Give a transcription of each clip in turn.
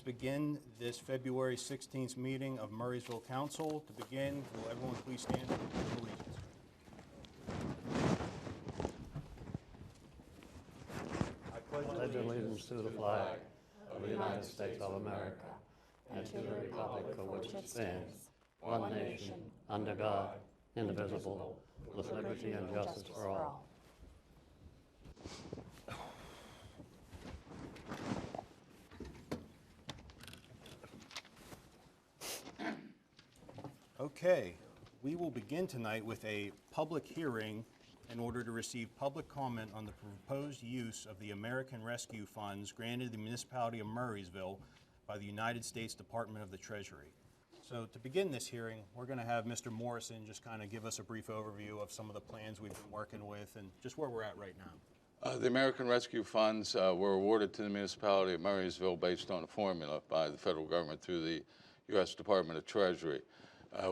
let's begin this February 16th meeting of Murraysville Council. To begin, will everyone please stand for the Pledge of Allegiance? I pledge allegiance to the flag of the United States of America and to the republic for which it stands, one nation, under God, indivisible, with liberty and justice for all. Okay, we will begin tonight with a public hearing in order to receive public comment on the proposed use of the American Rescue Funds granted to the municipality of Murraysville by the United States Department of the Treasury. So to begin this hearing, we're going to have Mr. Morrison just kind of give us a brief overview of some of the plans we've been working with and just where we're at right now. The American Rescue Funds were awarded to the municipality of Murraysville based on a formula by the federal government through the U.S. Department of Treasury.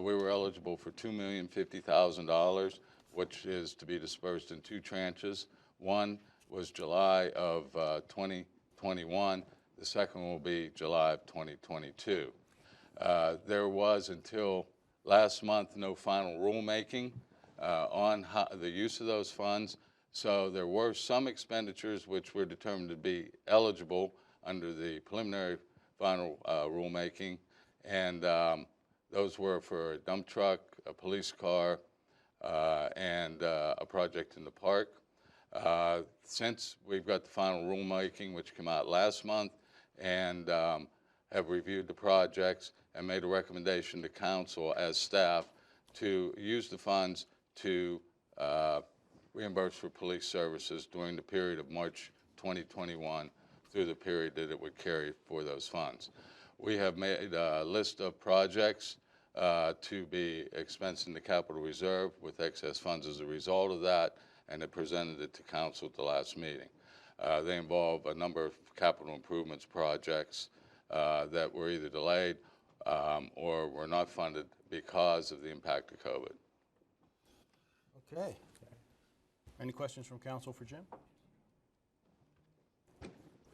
We were eligible for $2,050,000, which is to be dispersed in two tranches. One was July of 2021. The second will be July of 2022. There was, until last month, no final rulemaking on the use of those funds. So there were some expenditures which were determined to be eligible under the preliminary final rulemaking, and those were for a dump truck, a police car, and a project in the park. Since we've got the final rulemaking, which came out last month, and have reviewed the projects and made a recommendation to council as staff to use the funds to reimburse for police services during the period of March 2021 through the period that it would carry for those funds. We have made a list of projects to be expensed in the capital reserve with excess funds as a result of that, and it presented it to council at the last meeting. They involve a number of capital improvements projects that were either delayed or were not funded because of the impact of COVID. Okay. Any questions from council for Jim?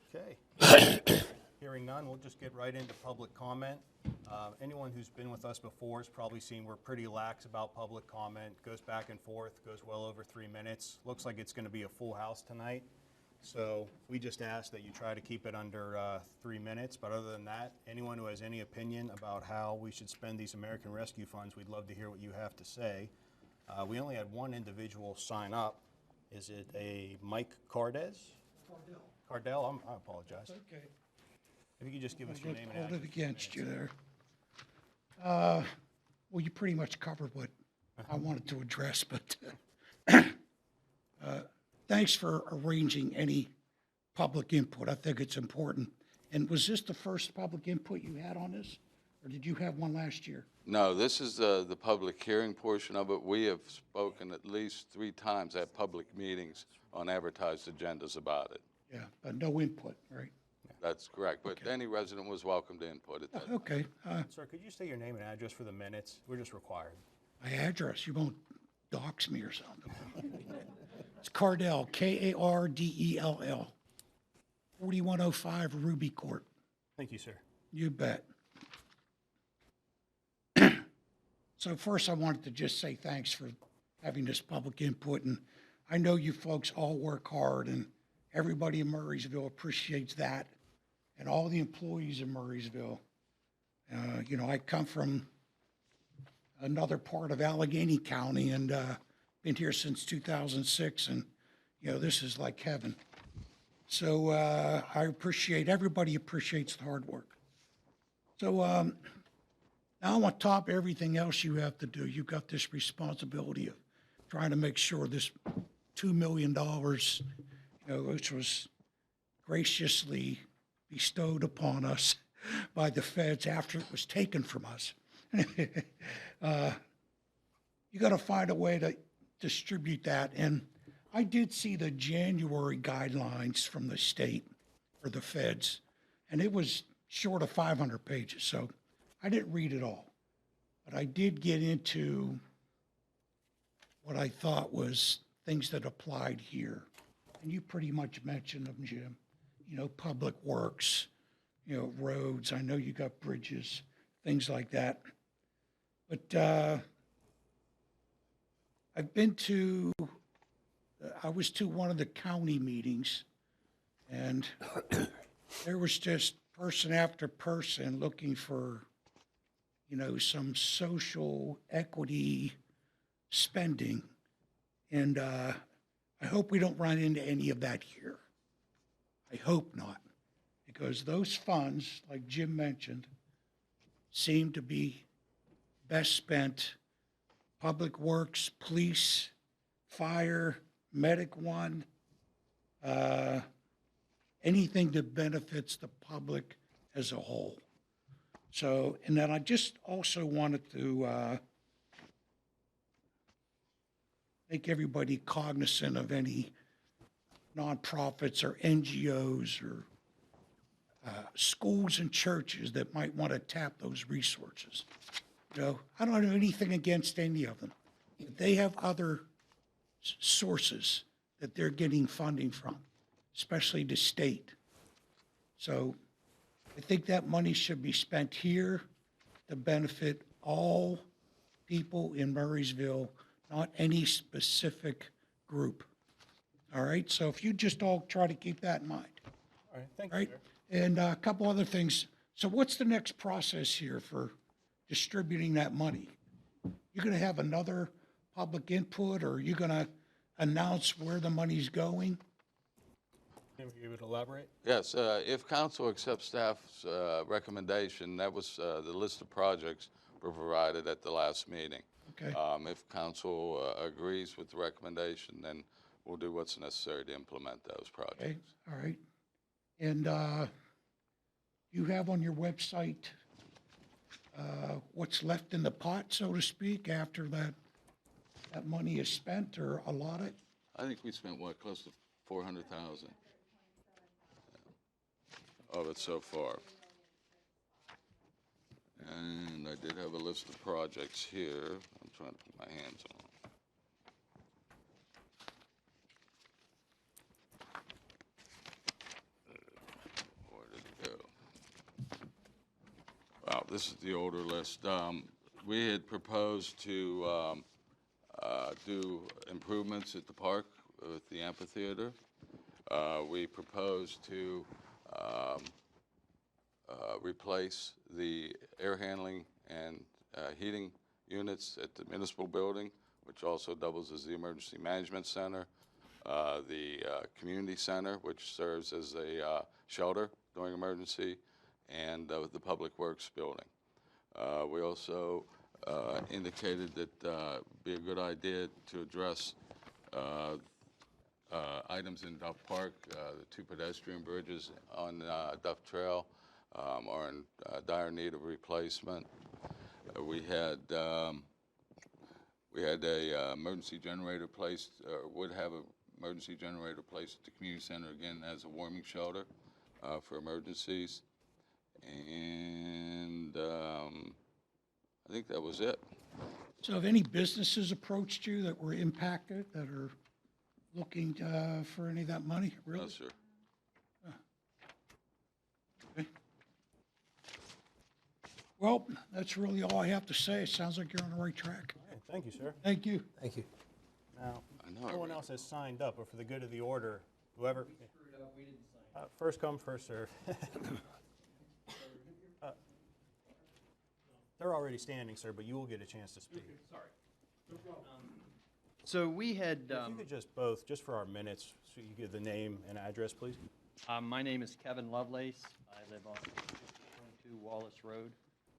Okay. Hearing none, we'll just get right into public comment. Anyone who's been with us before has probably seen we're pretty lax about public comment. Goes back and forth, goes well over 3 minutes. Looks like it's going to be a full house tonight. So we just ask that you try to keep it under 3 minutes. But other than that, anyone who has any opinion about how we should spend these American Rescue Funds, we'd love to hear what you have to say. We only had one individual sign up. Is it a Mike Cardez? Cardell, I apologize. Okay. If you could just give us your name and Hold address. it against you there. Well, you pretty much covered what I wanted to address, but thanks for arranging any public input. I think it's important. And was this the first public input you had on this, or did you have one last year? No, this is the public hearing portion of it. We have spoken at least 3 times at public meetings on advertised agendas about it. Yeah, but no input, right? That's correct, but any resident was welcome to input at that. Okay. Sir, could you say your name and address for the minutes? We're just required. My address, you won't dox me or something. It's Cardell, Kardell, 4105 Ruby Court. Thank you, sir. You bet. So first, I wanted to just say thanks for having this public input, and I know you folks all work hard, and everybody in Murraysville appreciates that, and all the employees in Murraysville. You know, I come from another part of Allegheny County and been here since 2006, and, you know, this is like heaven. So I appreciate, everybody appreciates the hard work. So now on top of everything else you have to do, you've got this responsibility of trying to make sure this $2 million, you know, which was graciously bestowed upon us by the feds after it was taken from us. You got to find a way to distribute that. And I did see the January guidelines from the state or the feds, and it was short of 500 pages. So I didn't read it all, but I did get into what I thought was things that applied here. And you pretty much mentioned them, Jim. You know, public works, you know, roads. I know you got bridges, things like that. But I was to one of the county meetings, and there was just person after person looking for, you know, some social equity spending. And I hope we don't run into any of that here. I hope not, because those funds, like Jim mentioned, seem to be best spent public works, police, fire, medic one, anything that benefits the public as a whole. So, and then I just also wanted to make everybody cognizant of any nonprofits or NGOs or schools and churches that might want to tap those resources. You know, I don't have anything against any of them. If they have other sources that they're getting funding from, especially the state. So I think that money should be spent here to benefit all people in Murraysville, not any specific group. All right, so if you just all try to keep that in mind. All right, thank All you, right, sir. and a couple other things. So what's the next process here for distributing that money? You're gonna have another public input, or are you gonna announce where the money's going? Can you would elaborate? Yes, if council accepts staff's recommendation, that was the list of projects were provided at the last meeting. Okay, If council agrees with the recommendation, then we'll do what's necessary to implement those projects. okay, all right. And you have on your website what's left in the pot, so to speak, after that money is spent or allotted? I think we spent, what, close to 400,000 of it so far. And I did have a list of projects here. I'm trying to put my hands on. Where did it go? Wow, this is the older list. We had proposed to do improvements at the park with the amphitheater. We proposed to replace the air handling and heating units at the municipal building, which also doubles as the emergency management center, the community center, which serves as a shelter during emergency, and the public works building. We also indicated that it'd be a good idea to address items in Duff Park. The two pedestrian bridges on Duff Trail are in dire need of replacement. We had a emergency generator placed, or would have an emergency generator placed at the community center again as a warming shelter for emergencies. And I think that was it. So have any businesses approached you that were impacted, that are looking for any of that money? Really? No, sir. Okay. Well, that's really all I have to say. It sounds like you're on the right track. All right, thank you, sir. Thank you. Thank you. Now, I know I no one read else has signed up, but for the good of the order, whoever. First come, first serve. They're already standing, sir, but you will get a chance to speak. So we had, If you could just both, just for our minutes, so you give the name and address, please. my name is Kevin Lovelace. I live on 22 Wallace Road.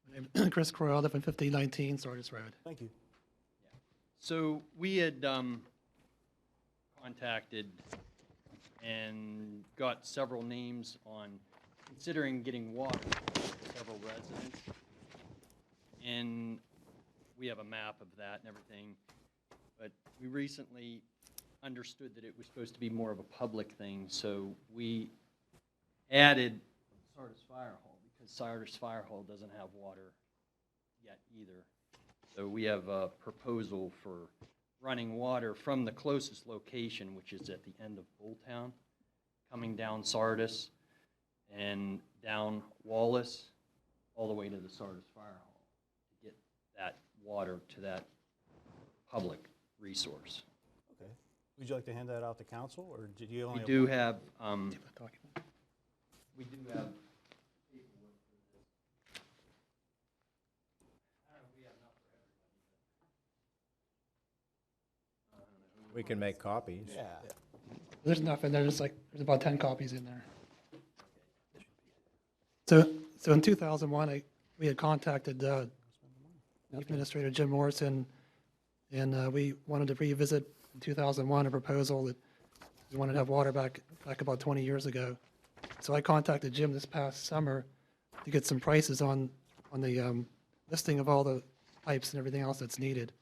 My name Chris Croyle, live on 1519 Sardis Road. Thank you. So we had contacted and got several names on considering getting water for several residents. And we have a map of that and everything. But we recently understood that it was supposed to be more of a public thing, so we added Sardis Fire Hall, because Sardis Fire Hall doesn't have water yet either. So we have a proposal for running water from the closest location, which is at the end of Bulltown, coming down Sardis, and down Wallace, all the way to the Sardis Fire Hall to get that water to that public resource. Okay. Would you like to hand that out to council, or did you only We have do one? have, Document. we do have. We can make copies. Yeah. There's enough in there, there's about 10 copies in there. So in 2001, we had contacted Administrator Jim Morrison, and we wanted to revisit in 2001 a proposal that we wanted to have water back about 20 years ago. So I contacted Jim this past summer to get some prices on the listing of all the pipes and everything else that's needed.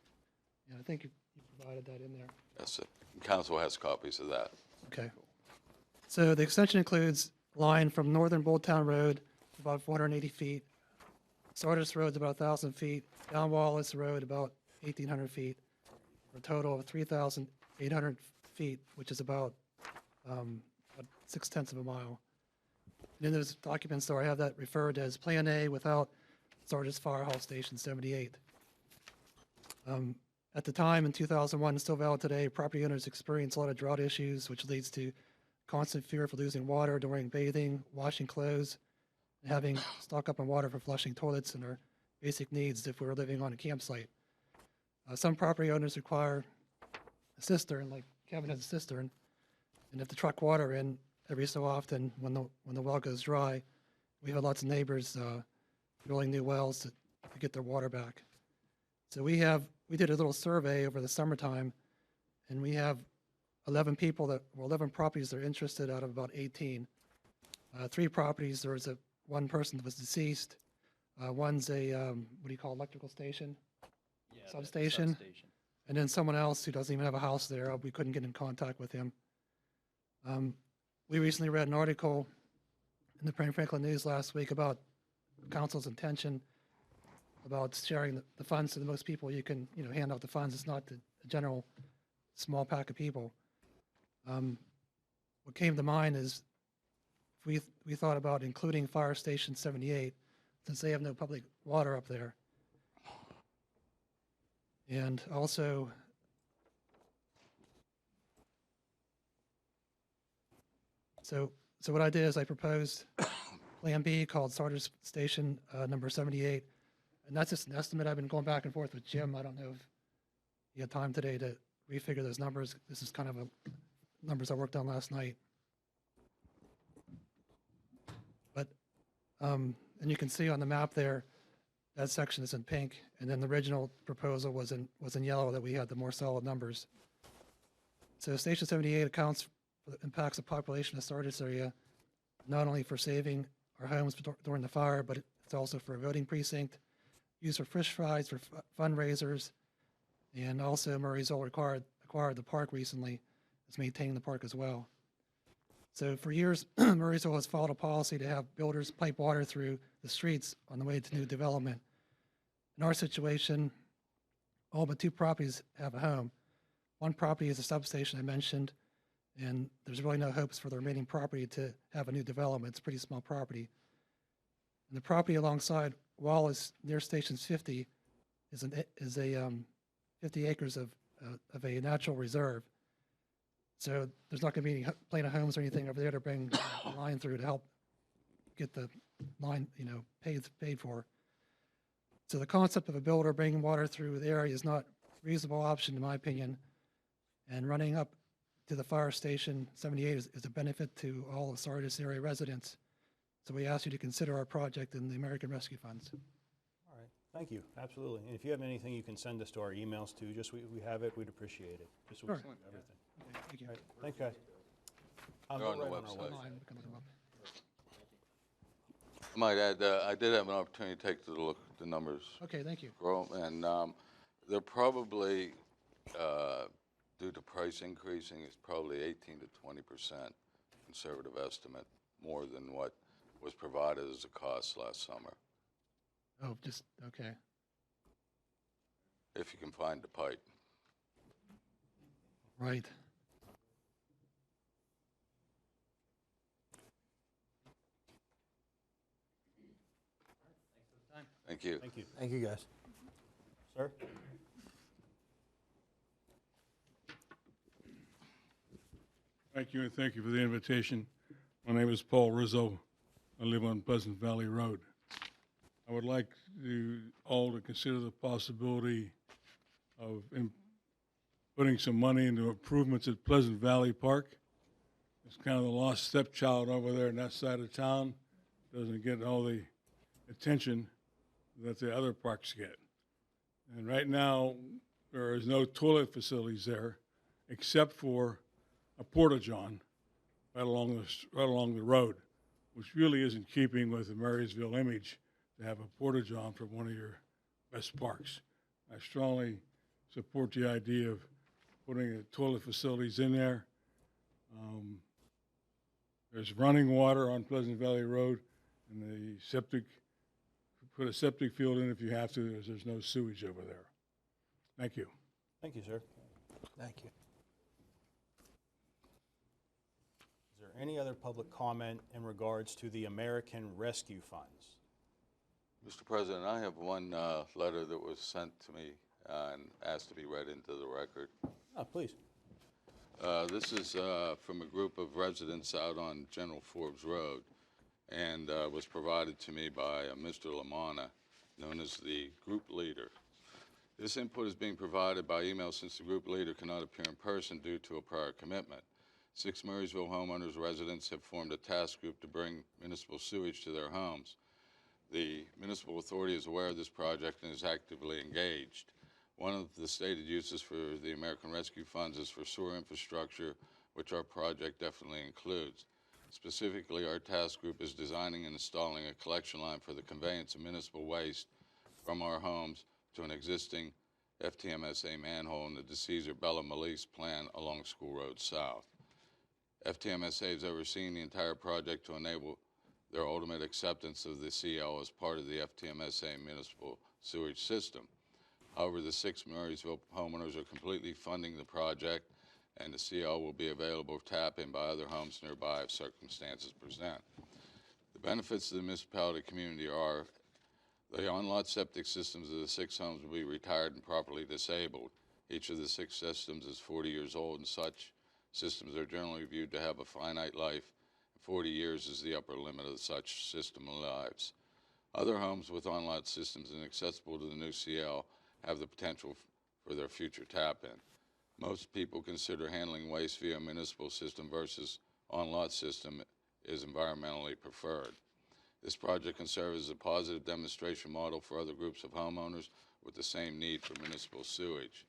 And I think you provided that in there. Yes, council has copies of that. Okay. So the extension includes line from northern Bulltown Road, about 480 feet. Sardis Road's about 1,000 feet. Down Wallace Road, about 1,800 feet. For a total of 3,800 feet, which is about 6/10 of a mile. And in those documents, though, I have that referred as Plan A without Sardis Fire Hall Station 78. At the time, in 2001, and still valid today, property owners experience a lot of drought issues, which leads to constant fear for losing water during bathing, washing clothes, and having stock up on water for flushing toilets and our basic needs if we were living on a campsite. Some property owners require a cistern, like Kevin has a cistern, and if to truck water in every so often when the well goes dry, we have lots of neighbors drilling new wells to get their water back. So we did a little survey over the summertime, and we have 11 properties that are interested out of about 18. 3 properties, there was one person that was deceased. One's a, what do you call, electrical station? Yeah, that Substation. substation. And then someone else who doesn't even have a house there, we couldn't get in contact with him. We recently read an article in the Franklin News last week about council's intention about sharing the funds to the most people you can, hand out the funds. It's not the general small pack of people. What came to mind is if we thought about including Fire Station 78, since they have no public water up there. And also, so what I did is I proposed Plan B called Sardis Station number 78. And that's just an estimate. I've been going back and forth with Jim. I don't know if you had time today to refigure those numbers. This is kind of numbers I worked on last night. But, and you can see on the map there, that section is in pink, and then the original proposal was in yellow that we had the more solid numbers. So Station 78 accounts for the impacts of population of Sardis area, not only for saving our homes during the fire, but it's also for a voting precinct, used for fish fries, for fundraisers, and also Murrysville acquired the park recently. It's maintaining the park as well. So for years, Murrysville has followed a policy to have builders pipe water through the streets on the way to new development. In our situation, all but 2 properties have a home. One property is a substation I mentioned, and there's really no hopes for the remaining property to have a new development. It's a pretty small property. And the property alongside Wallace near Stations 50 is 50 acres of a natural reserve. So there's not going to be any plain of homes or anything over there to bring the line through to help get the line, paid for. So the concept of a builder bringing water through the area is not a reasonable option in my opinion. And running up to the Fire Station 78 is a benefit to all of Sardis area residents. So we ask you to consider our project in the American Rescue Funds. All right, thank you, absolutely. And if you have anything you can send us to our emails too, just we have it, we'd appreciate it. Just so we Sure. can see everything. Thank you. All right, thanks, guys. They're on the our website. Online, we can look them up. I might add, I did have an opportunity to take a look at the numbers, Okay, thank you. Grow, and they're probably, due to price increasing, it's probably 18 to 20% conservative estimate, more than what was provided as a cost last summer, Oh, okay. if you can find the pipe. Right. Thank you. Thank you. Thank you, guys. Sir? Thank you, and thank you for the invitation. My name is Paul Rizzo. I live on Pleasant Valley Road. I would like you all to consider the possibility of putting some money into improvements at Pleasant Valley Park. It's kind of the lost stepchild over there in that side of town. Doesn't get all the attention that the other parks get. And right now, there is no toilet facilities there except for a porta-john right along the road, which really isn't keeping with the Marysville image to have a porta-john for one of your best parks. I strongly support the idea of putting toilet facilities in there. There's running water on Pleasant Valley Road, and put a septic field in if you have to, as there's no sewage over there. Thank you. Thank you, sir. Thank you. Is there any other public comment in regards to the American Rescue Funds? Mr. President, I have one letter that was sent to me and asked to be read into the record. Please. This is from a group of residents out on General Forbes Road, and was provided to me by Mr. Lamanna, known as the group leader. This input is being provided by email since the group leader cannot appear in person due to a prior commitment. 6 Marysville homeowners residents have formed a task group to bring municipal sewage to their homes. The municipal authority is aware of this project and is actively engaged. One of the stated uses for the American Rescue Funds is for sewer infrastructure, which our project definitely includes. Specifically, our task group is designing and installing a collection line for the conveyance of municipal waste from our homes to an existing FTMSA manhole in the DeCesar Bella Melise plan along School Road South. FTMSA is overseeing the entire project to enable their ultimate acceptance of the CL as part of the FTMSA municipal sewage system. However, the 6 Marysville homeowners are completely funding the project, and the CL will be available for tap-in by other homes nearby if circumstances present. The benefits to the municipality community are the on-lot septic systems of the 6 homes will be retired and properly disabled. Each of the 6 systems is 40 years old, and such systems are generally viewed to have a finite life. 40 years is the upper limit of such system lives. Other homes with on-lot systems inaccessible to the new CL have the potential for their future tap-in. Most people consider handling waste via a municipal system versus on-lot system is environmentally preferred. This project can serve as a positive demonstration model for other groups of homeowners with the same need for municipal sewage.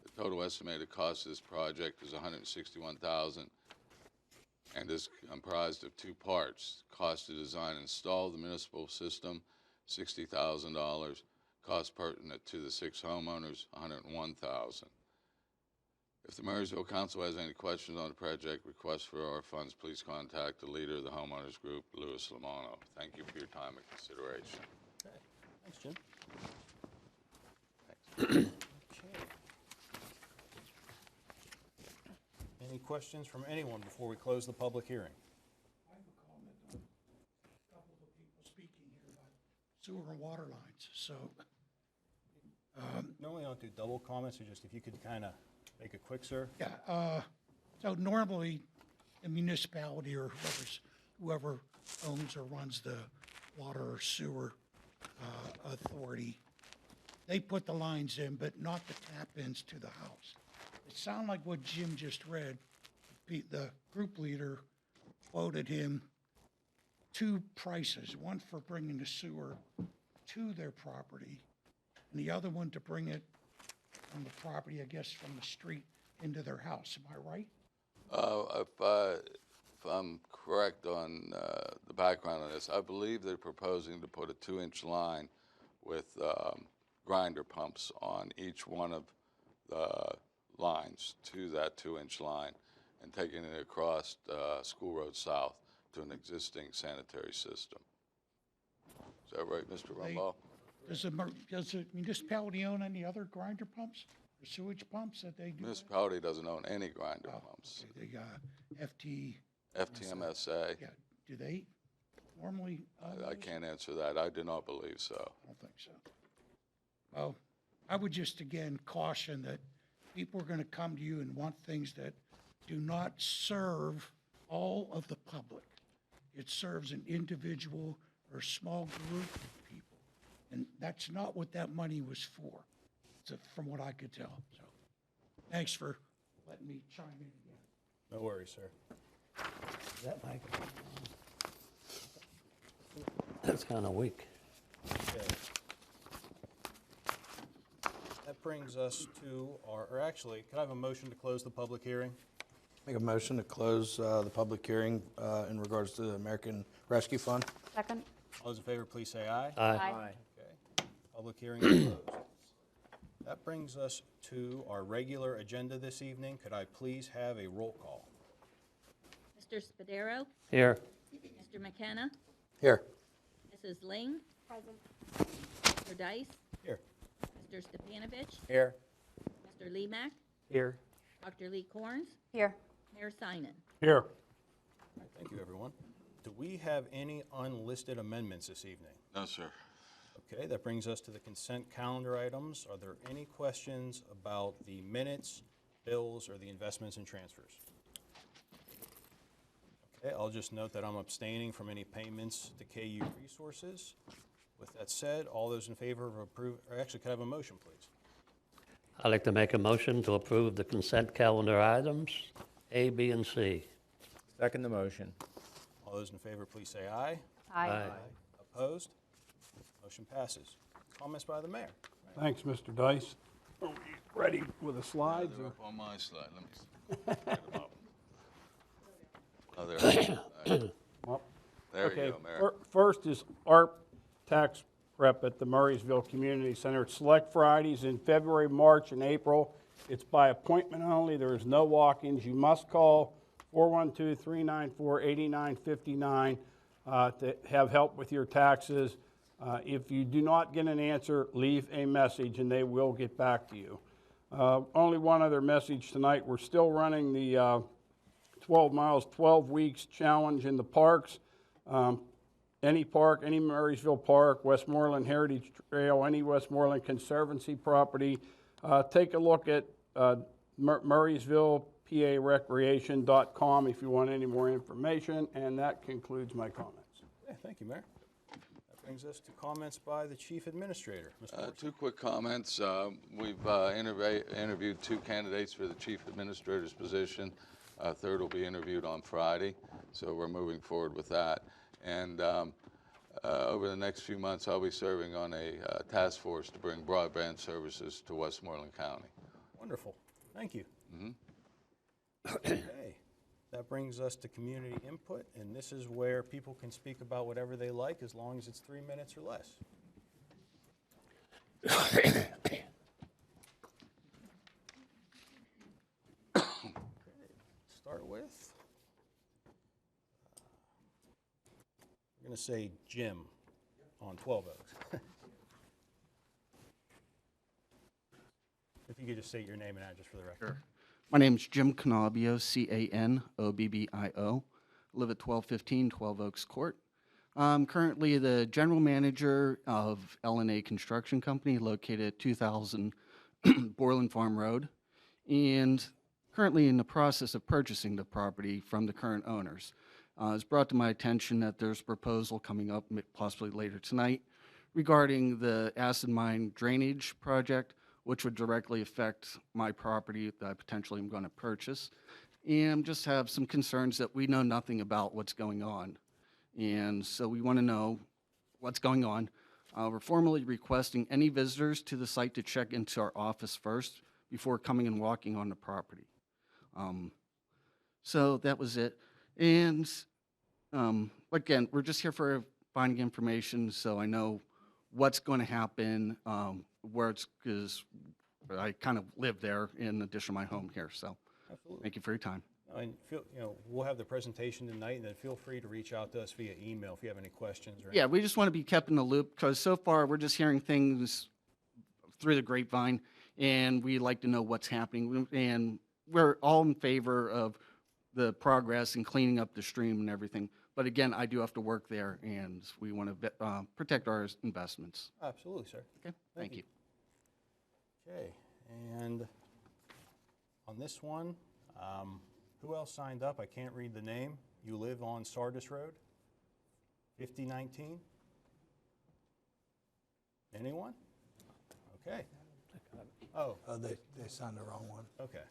The total estimated cost of this project is $161,000 and is comprised of 2 parts. Cost to design and install the municipal system, $60,000. Cost pertinent to the 6 homeowners, $101,000. If the Marysville Council has any questions on the project request for our funds, please contact the leader of the homeowners group, Louis Lamanna. Thank you for your time and consideration. Thanks, Jim. Thanks. Okay. Any questions from anyone before we close the public hearing? I have a comment on a couple of the people speaking here about sewer and water lines, so. Normally I don't do double comments, or just if you could kind of make it quick, sir. Yeah, so normally a municipality or whoever owns or runs the water or sewer authority, they put the lines in, but not the tap-ins to the house. It sounded like what Jim just read, the group leader quoted him 2 prices, one for bringing the sewer to their property, and the other one to bring it from the property, I guess, from the street into their house. Am I right? If I'm correct on the background of this, I believe they're proposing to put a 2-inch line with grinder pumps on each one of the lines to that 2-inch line and taking it across School Road South to an existing sanitary system. Is that right, Mr. Rumball? Does the municipality own any other grinder pumps or sewage pumps that they do? Municipality doesn't own any grinder pumps. The FT, FTMSA, yeah, do they normally? I can't answer that. I do not believe so. I don't think so. Well, I would just again caution that people are going to come to you and want things that do not serve all of the public. It serves an individual or small group of people. And that's not what that money was for, from what I could tell. So, thanks for letting me chime in again. No worries, sir. That microphone. That's kind of weak. Okay. That brings us to or actually, could I have a motion to close the public hearing? Make a motion to close the public hearing in regards to the American Rescue Fund. Second. All those in favor, please say aye. Aye. Okay, public hearing is closed. That brings us to our regular agenda this evening. Could I please have a roll call? Mr. Spadaro? Here. Mr. McKenna? Here. Mrs. Ling? Present. Mr. Dice? Here. Mr. Stepanovich? Here. Mr. Lemak? Here. Dr. Lee Corns? Here. Mayor Simon? Here. All right, thank you, everyone. Do we have any unlisted amendments this evening? No, sir. Okay, that brings us to the consent calendar items. Are there any questions about the minutes, bills, or the investments and transfers? Okay, I'll just note that I'm abstaining from any payments to KU Resources. With that said, all those in favor of or actually, could I have a motion, please? I'd like to make a motion to approve the consent calendar items, A, B, and C. Second the motion. All those in favor, please say aye. Aye. Opposed? Motion passes. Comments by the mayor? Thanks, Mr. Dice. Are we ready with the slides? They're or- up on my slide. Let me get them up. Oh, there. Well, There you Okay, go, Mayor. first is ARP tax prep at the Murraysville Community Center. It's select Fridays in February, March, and April. It's by appointment only. There is no walk-ins. You must call 412-394-8959 to have help with your taxes. If you do not get an answer, leave a message and they will get back to you. Only one other message tonight. We're still running the 12 miles, 12 weeks challenge in the parks. Any park, any Murraysville Park, Westmoreland Heritage Trail, any Westmoreland Conservancy property. Take a look at MurraysvillePARecreation.com if you want any more information, and that concludes my comments. Yeah, thank you, Mayor. That brings us to comments by the Chief Administrator. Mr. Morrison. Two quick comments. We've interviewed two candidates for the chief administrator's position. Third will be interviewed on Friday, so we're moving forward with that. And over the next few months, I'll be serving on a task force to bring broadband services to Westmoreland County. Wonderful. Thank you. Okay. That brings us to community input, and this is where people can speak about whatever they like as long as it's 3 minutes or less. Start with, we're going to say Jim on 12 Oaks. If you could just state your name and address for the record. My name's Jim Canobbio, Canobbio. Live at 1215 12 Oaks Court. I'm currently the general manager of L&A Construction Company located at 2000 Borland Farm Road, and currently in the process of purchasing the property from the current owners. It's brought to my attention that there's a proposal coming up possibly later tonight regarding the acid mine drainage project, which would directly affect my property that I potentially am going to purchase. And just have some concerns that we know nothing about what's going on. And so we want to know what's going on. We're formally requesting any visitors to the site to check into our office first before coming and walking on the property. So that was it. And again, we're just here for finding information so I know what's going to happen, where it's, because I kind of live there in addition to my home here. So Absolutely. thank you for your time. And we'll have the presentation tonight, and then feel free to reach out to us via email if you have any questions. Or Yeah, we just want to be kept in the loop because so far we're just hearing things through the grapevine, and we like to know what's happening. And we're all in favor of the progress and cleaning up the stream and everything. But again, I do have to work there, and we want to protect our investments. Absolutely, sir. Okay, thank you. Okay, and on this one, who else signed up? I can't read the name. You live on Sardis Road, 5019? Anyone? Okay. Oh, They signed the wrong one. okay.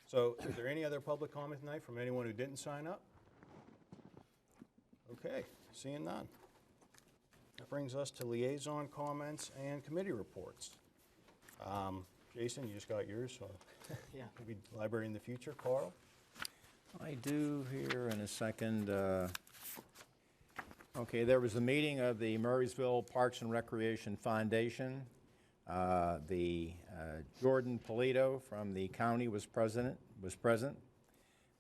So is there any other public comment tonight from anyone who didn't sign up? Okay, seeing none. That brings us to liaison comments and committee reports. Jason, you just got yours, so Yeah. maybe library in the future. Carl? I do here in a second. Okay, there was a meeting of the Murraysville Parks and Recreation Foundation. Jordan Polito from the county was present.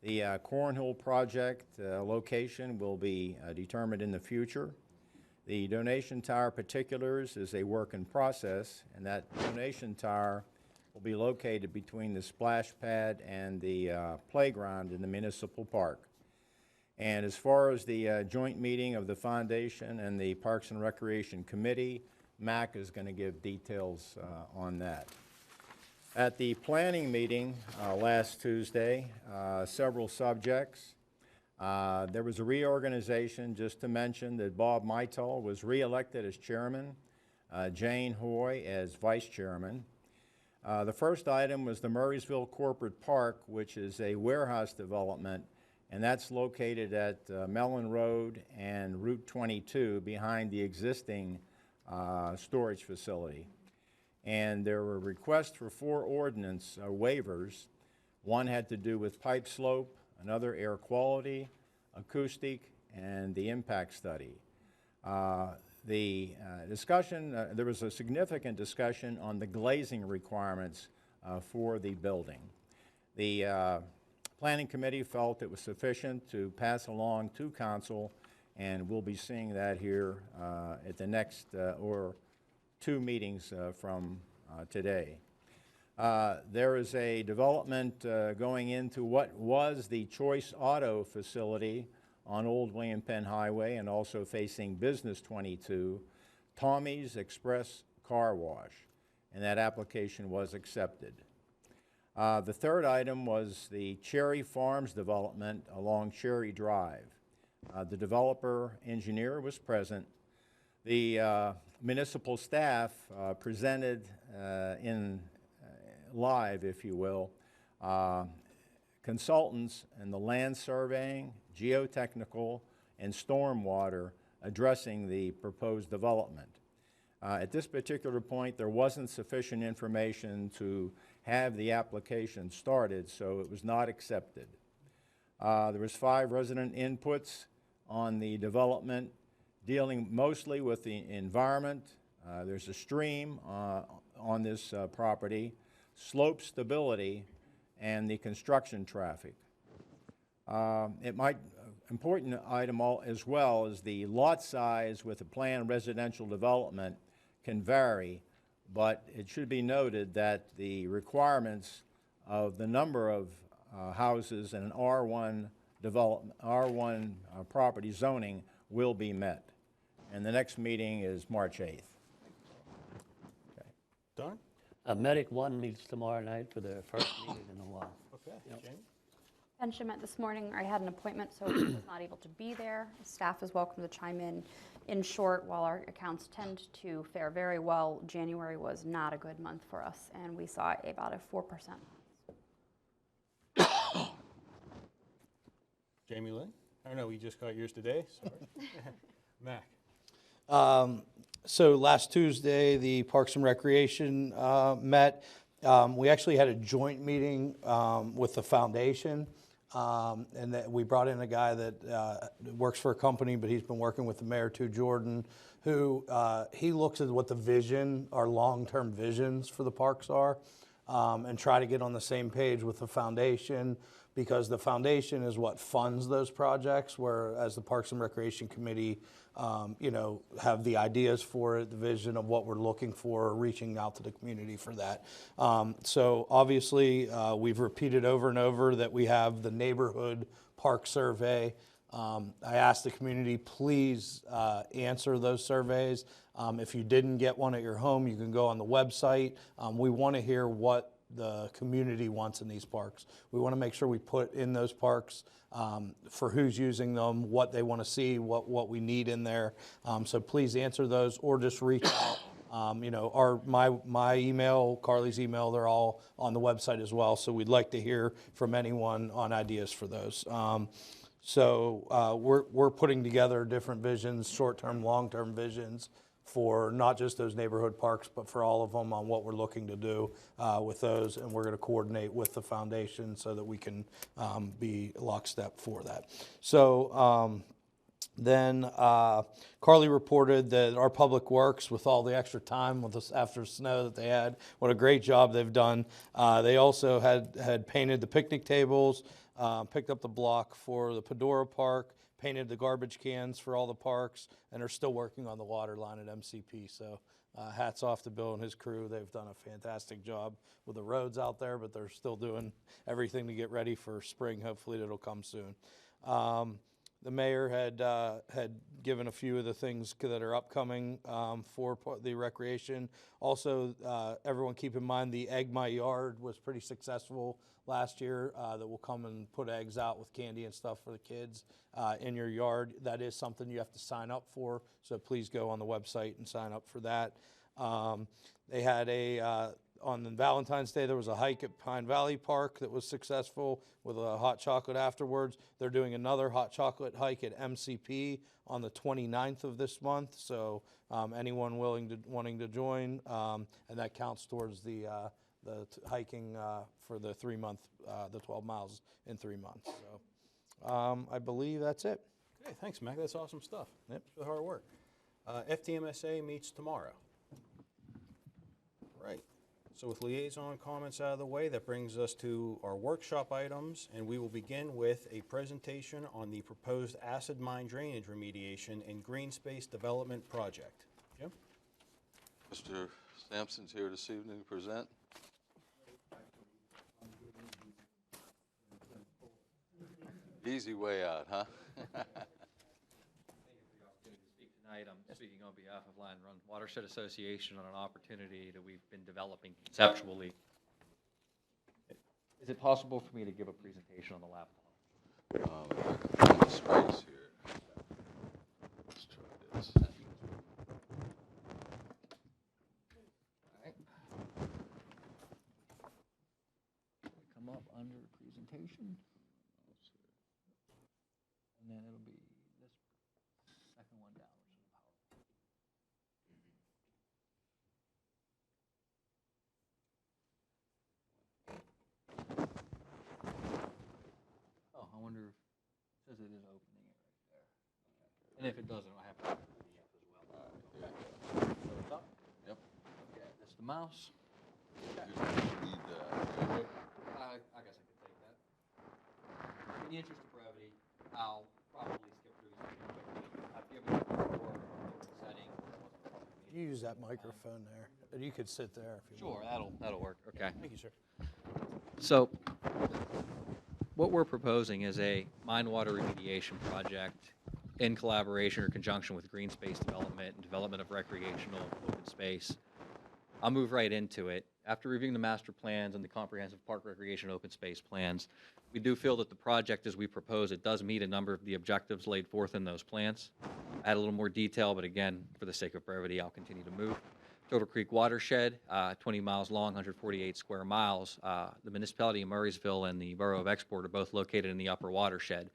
The Cornhill project location will be determined in the future. The donation tower particulars is a work in process, and that donation tower will be located between the splash pad and the playground in the municipal park. And as far as the joint meeting of the foundation and the Parks and Recreation Committee, Mac is going to give details on that. At the planning meeting last Tuesday, several subjects. There was a reorganization, just to mention that Bob Maital was reelected as chairman, Jane Hoy as vice chairman. The first item was the Murraysville Corporate Park, which is a warehouse development, and that's located at Mellon Road and Route 22 behind the existing storage facility. And there were requests for 4 ordinance waivers. One had to do with pipe slope, another air quality, acoustic, and the impact study. The discussion, there was a significant discussion on the glazing requirements for the building. The Planning Committee felt it was sufficient to pass along to council, and we'll be seeing that here at the next or 2 meetings from today. There is a development going into what was the Choice Auto facility on Old William Penn Highway and also facing Business 22, Tommy's Express Car Wash, and that application was accepted. The third item was the Cherry Farms development along Cherry Drive. The developer engineer was present. The municipal staff presented in live, if you will, consultants in the land surveying, geotechnical, and stormwater addressing the proposed development. At this particular point, there wasn't sufficient information to have the application started, so it was not accepted. There was 5 resident inputs on the development dealing mostly with the environment. There's a stream on this property, slope stability, and the construction traffic. Important item as well is the lot size with a planned residential development can vary, but it should be noted that the requirements of the number of houses in an R1 development, R1 property zoning will be met. And the next meeting is March 8th. Okay. Don? Medic 1 meets tomorrow night for their first meeting in a while. Okay. Jamie? Pension met this morning. I had an appointment, so I was not able to be there. Staff is welcome to chime in. In short, while our accounts tend to fare very well, January was not a good month for us, and we saw about a 4%. Jamie Lynn? I don't know, we just got yours today, sorry. Mac? So last Tuesday, the Parks and Recreation met. We actually had a joint meeting with the foundation, and that we brought in a guy that works for a company, but he's been working with the mayor too, Jordan, who he looks at what the vision, our long-term visions for the parks are, and try to get on the same page with the foundation, because the foundation is what funds those projects, whereas the Parks and Recreation Committee, have the ideas for it, the vision of what we're looking for, reaching out to the community for that. So obviously, we've repeated over and over that we have the neighborhood park survey I asked the community, please answer those surveys. If you didn't get one at your home, you can go on the website. We want to hear what the community wants in these parks. We want to make sure we put in those parks for who's using them, what they want to see, what we need in there. So please answer those or just reach out. You know, my email, Carly's email, they're all on the website as well. So we'd like to hear from anyone on ideas for those. We're putting together different visions, short-term, long-term visions for not just those neighborhood parks, but for all of them on what we're looking to do with those. And we're going to coordinate with the foundation so that we can be lockstep for that. So then Carly reported that our Public Works, with all the extra time with us after snow that they had, what a great job they've done. They also had painted the picnic tables, picked up the block for the Pedora Park, painted the garbage cans for all the parks, and are still working on the water line at MCP. So hats off to Bill and his crew. They've done a fantastic job with the roads out there, but they're still doing everything to get ready for spring. Hopefully it'll come soon. The mayor had given a few of the things that are upcoming for the recreation. Also, everyone keep in mind the Egg My Yard was pretty successful last year. That will come and put eggs out with candy and stuff for the kids in your yard. That is something you have to sign up for, so please go on the website and sign up for that. They had on Valentine's Day, there was a hike at Pine Valley Park that was successful with a hot chocolate afterwards. They're doing another hot chocolate hike at MCP on the 29th of this month. So anyone wanting to join, and that counts towards the hiking for the 3 month, the 12 miles in 3 months. So I believe that's it. Okay, thanks, Mac. That's awesome stuff. Yep. Thanks for the hard work. FTMSA meets tomorrow. Right. So with liaison comments out of the way, that brings us to our workshop items, and we will begin with a presentation on the proposed acid mine drainage remediation and green space development project. Jim? Mr. Sampson's here this evening to present. Easy way out, huh? Tonight, I'm speaking on behalf of Lion Run Watershed Association on an opportunity that we've been developing conceptually. Is it possible for me to give a presentation on the laptop? If I can find the space here. Let's try this. Come up under presentation. And then it'll be this second one down. Oh, I wonder if it says it is opening it right there. And if it doesn't, I have to open the PDF as well. So it's up? Yep. Okay, that's the mouse. Need, I guess I could take that. In the interest of brevity, I'll probably skip through this pretty quickly. I've given it before setting. You use that microphone there. You could sit there if you Sure, want. that'll work. Okay. Thank you, sir. So, what we're proposing is a mine water remediation project in collaboration or conjunction with green space development and development of recreational open space. I'll move right into it. After reviewing the master plans and the comprehensive park recreation open space plans, we do feel that the project as we propose it does meet a number of the objectives laid forth in those plans. Add a little more detail, but again, for the sake of brevity, I'll continue to move. Dover Creek Watershed, 20 miles long, 148 square miles. The municipality of Murraysville and the borough of Export are both located in the upper watershed.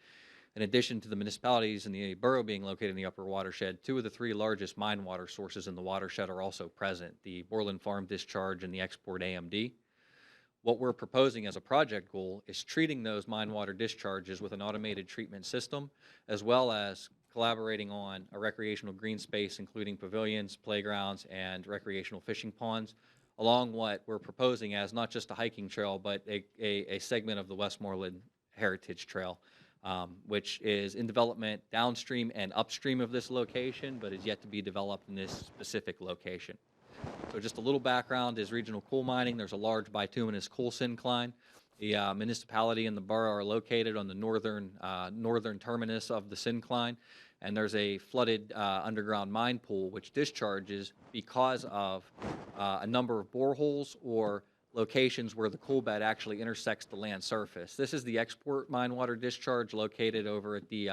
In addition to the municipalities and the borough being located in the upper watershed, 2 of the 3 largest mine water sources in the watershed are also present, the Borland Farm Discharge and the Export AMD. What we're proposing as a project goal is treating those mine water discharges with an automated treatment system, as well as collaborating on a recreational green space, including pavilions, playgrounds, and recreational fishing ponds, along what we're proposing as not just a hiking trail, but a segment of the Westmoreland Heritage Trail, which is in development downstream and upstream of this location, but is yet to be developed in this specific location. So just a little background is regional coal mining. There's a large bituminous coal syncline. The municipality and the borough are located on the northern terminus of the syncline, and there's a flooded underground mine pool which discharges because of a number of boreholes or locations where the coal bed actually intersects the land surface. This is the export mine water discharge located over at the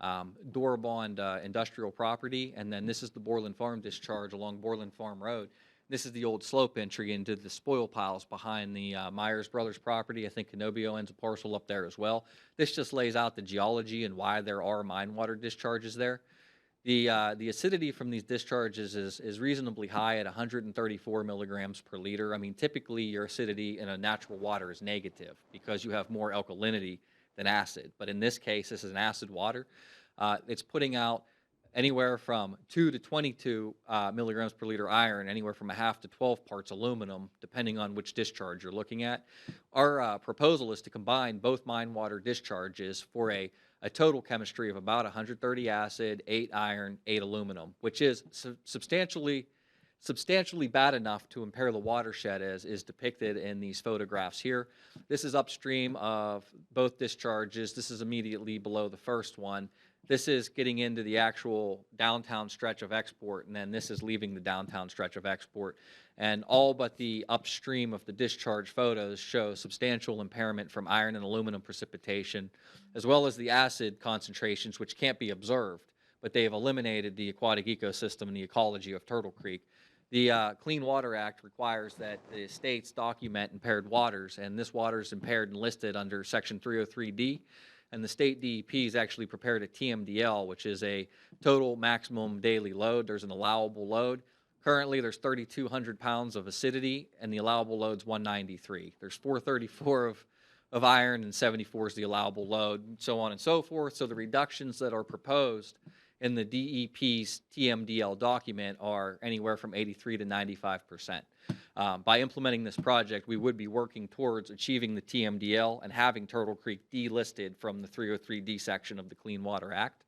Dorabond industrial property, and then this is the Borland Farm discharge along Borland Farm Road. This is the old slope entry into the spoil piles behind the Myers Brothers property. I think Canobio owns a parcel up there as well. This just lays out the geology and why there are mine water discharges there. The acidity from these discharges is reasonably high at 134 milligrams per liter. I mean, typically your acidity in a natural water is negative because you have more alkalinity than acid. But in this case, this is an acid water. It's putting out anywhere from 2 to 22 milligrams per liter iron, anywhere from 1/2 to 12 parts aluminum, depending on which discharge you're looking at. Our proposal is to combine both mine water discharges for a total chemistry of about 130 acid, 8 iron, 8 aluminum, which is substantially bad enough to impair the watershed as is depicted in these photographs here. This is upstream of both discharges. This is immediately below the first one. This is getting into the actual downtown stretch of export, and then this is leaving the downtown stretch of export. And all but the upstream of the discharge photos show substantial impairment from iron and aluminum precipitation, as well as the acid concentrations, which can't be observed, but they have eliminated the aquatic ecosystem and the ecology of Turtle Creek. The Clean Water Act requires that the states document impaired waters, and this water is impaired and listed under Section 303D. And the state DEP has actually prepared a TMDL, which is a total maximum daily load. There's an allowable load. Currently, there's 3,200 pounds of acidity, and the allowable load's 193. There's 434 of iron, and 74 is the allowable load, and so on and so forth. So the reductions that are proposed in the DEP's TMDL document are anywhere from 83 to 95%. By implementing this project, we would be working towards achieving the TMDL and having Turtle Creek delisted from the 303D section of the Clean Water Act.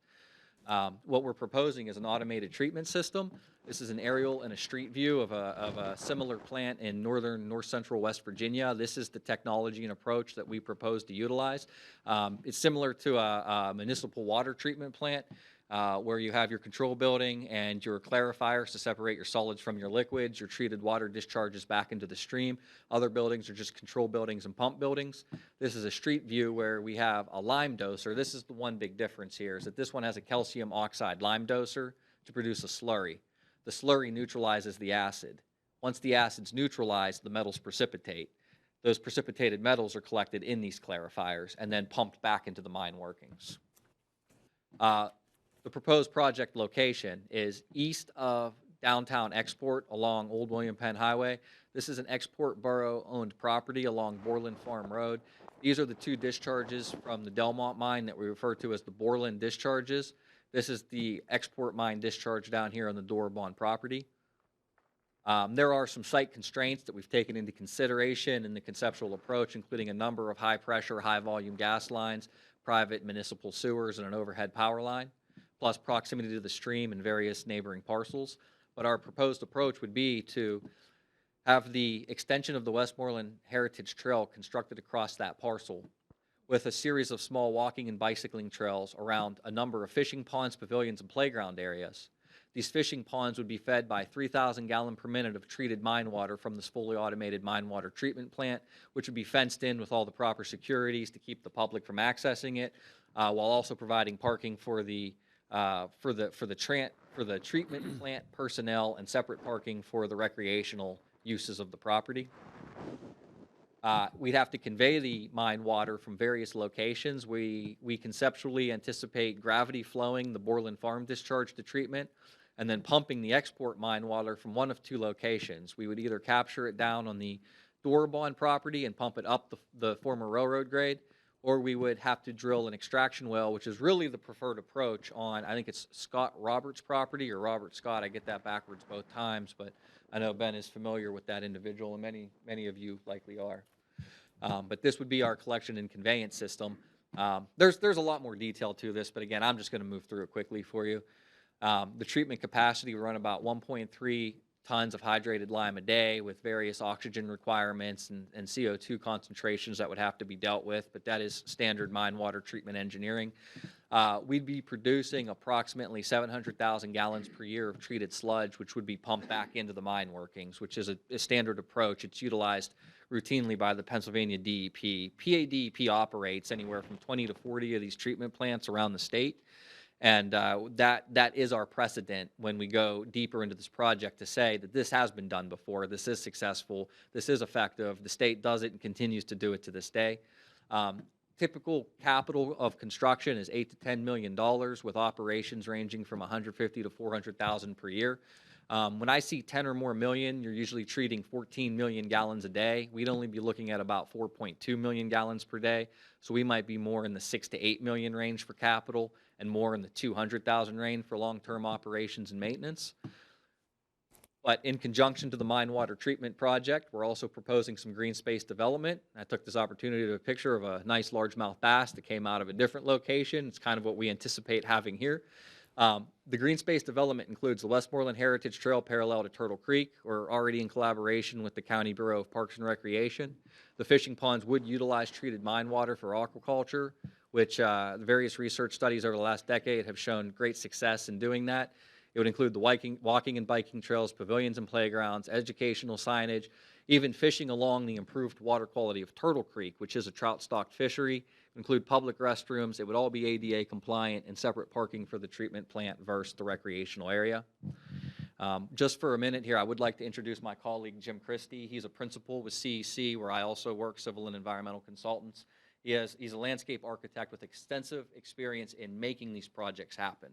What we're proposing is an automated treatment system. This is an aerial and a street view of a similar plant in north central West Virginia. This is the technology and approach that we propose to utilize. It's similar to a municipal water treatment plant, where you have your control building and your clarifiers to separate your solids from your liquids. Your treated water discharges back into the stream. Other buildings are just control buildings and pump buildings. This is a street view where we have a lime doser. This is the one big difference here, is that this one has a calcium oxide lime doser to produce a slurry. The slurry neutralizes the acid. Once the acid's neutralized, the metals precipitate. Those precipitated metals are collected in these clarifiers and then pumped back into the mine workings. The proposed project location is east of downtown Export along Old William Penn Highway. This is an Export Borough-owned property along Borland Farm Road. These are the two discharges from the Delmont mine that we refer to as the Borland discharges. This is the Export mine discharge down here on the Dorabond property. There are some site constraints that we've taken into consideration in the conceptual approach, including a number of high-pressure, high-volume gas lines, private municipal sewers, and an overhead power line, plus proximity to the stream and various neighboring parcels. But our proposed approach would be to have the extension of the Westmoreland Heritage Trail constructed across that parcel with a series of small walking and bicycling trails around a number of fishing ponds, pavilions, and playground areas. These fishing ponds would be fed by 3,000 gallons per minute of treated mine water from this fully automated mine water treatment plant, which would be fenced in with all the proper securities to keep the public from accessing it, while also providing parking for the treatment plant personnel and separate parking for the recreational uses of the property. We'd have to convey the mine water from various locations. We conceptually anticipate gravity flowing the Borland Farm discharge to treatment and then pumping the export mine water from one of two locations. We would either capture it down on the Dorabond property and pump it up the former railroad grade, or we would have to drill an extraction well, which is really the preferred approach on, I think it's Scott Roberts' property, or Robert Scott. I get that backwards both times, but I know Ben is familiar with that individual, and many of you likely are. But this would be our collection and conveyance system. There's a lot more detail to this, but again, I'm just going to move through it quickly for you. The treatment capacity will run about 1.3 tons of hydrated lime a day with various oxygen requirements and CO2 concentrations that would have to be dealt with, but that is standard mine water treatment engineering. We'd be producing approximately 700,000 gallons per year of treated sludge, which would be pumped back into the mine workings, which is a standard approach. It's utilized routinely by the Pennsylvania DEP. PADEP operates anywhere from 20 to 40 of these treatment plants around the state. And that is our precedent when we go deeper into this project to say that this has been done before, this is successful, this is effective, the state does it and continues to do it to this day. Typical capital of construction is $8 to $10 million with operations ranging from 150 to 400,000 per year. When I see 10 or more million, you're usually treating 14 million gallons a day. We'd only be looking at about 4.2 million gallons per day. So we might be more in the 6 to 8 million range for capital and more in the 200,000 range for long-term operations and maintenance. But in conjunction to the mine water treatment project, we're also proposing some green space development. I took this opportunity to a picture of a nice largemouth bass that came out of a different location. It's kind of what we anticipate having here. The green space development includes the Westmoreland Heritage Trail parallel to Turtle Creek. We're already in collaboration with the County Bureau of Parks and Recreation. The fishing ponds would utilize treated mine water for aquaculture, which the various research studies over the last decade have shown great success in doing that. It would include the walking and biking trails, pavilions and playgrounds, educational signage, even fishing along the improved water quality of Turtle Creek, which is a trout-stocked fishery. It would include public restrooms. It would all be ADA compliant and separate parking for the treatment plant versus the recreational area. Just for a minute here, I would like to introduce my colleague, Jim Christie. He's a principal with CEC, where I also work, civil and environmental consultants. He's a landscape architect with extensive experience in making these projects happen.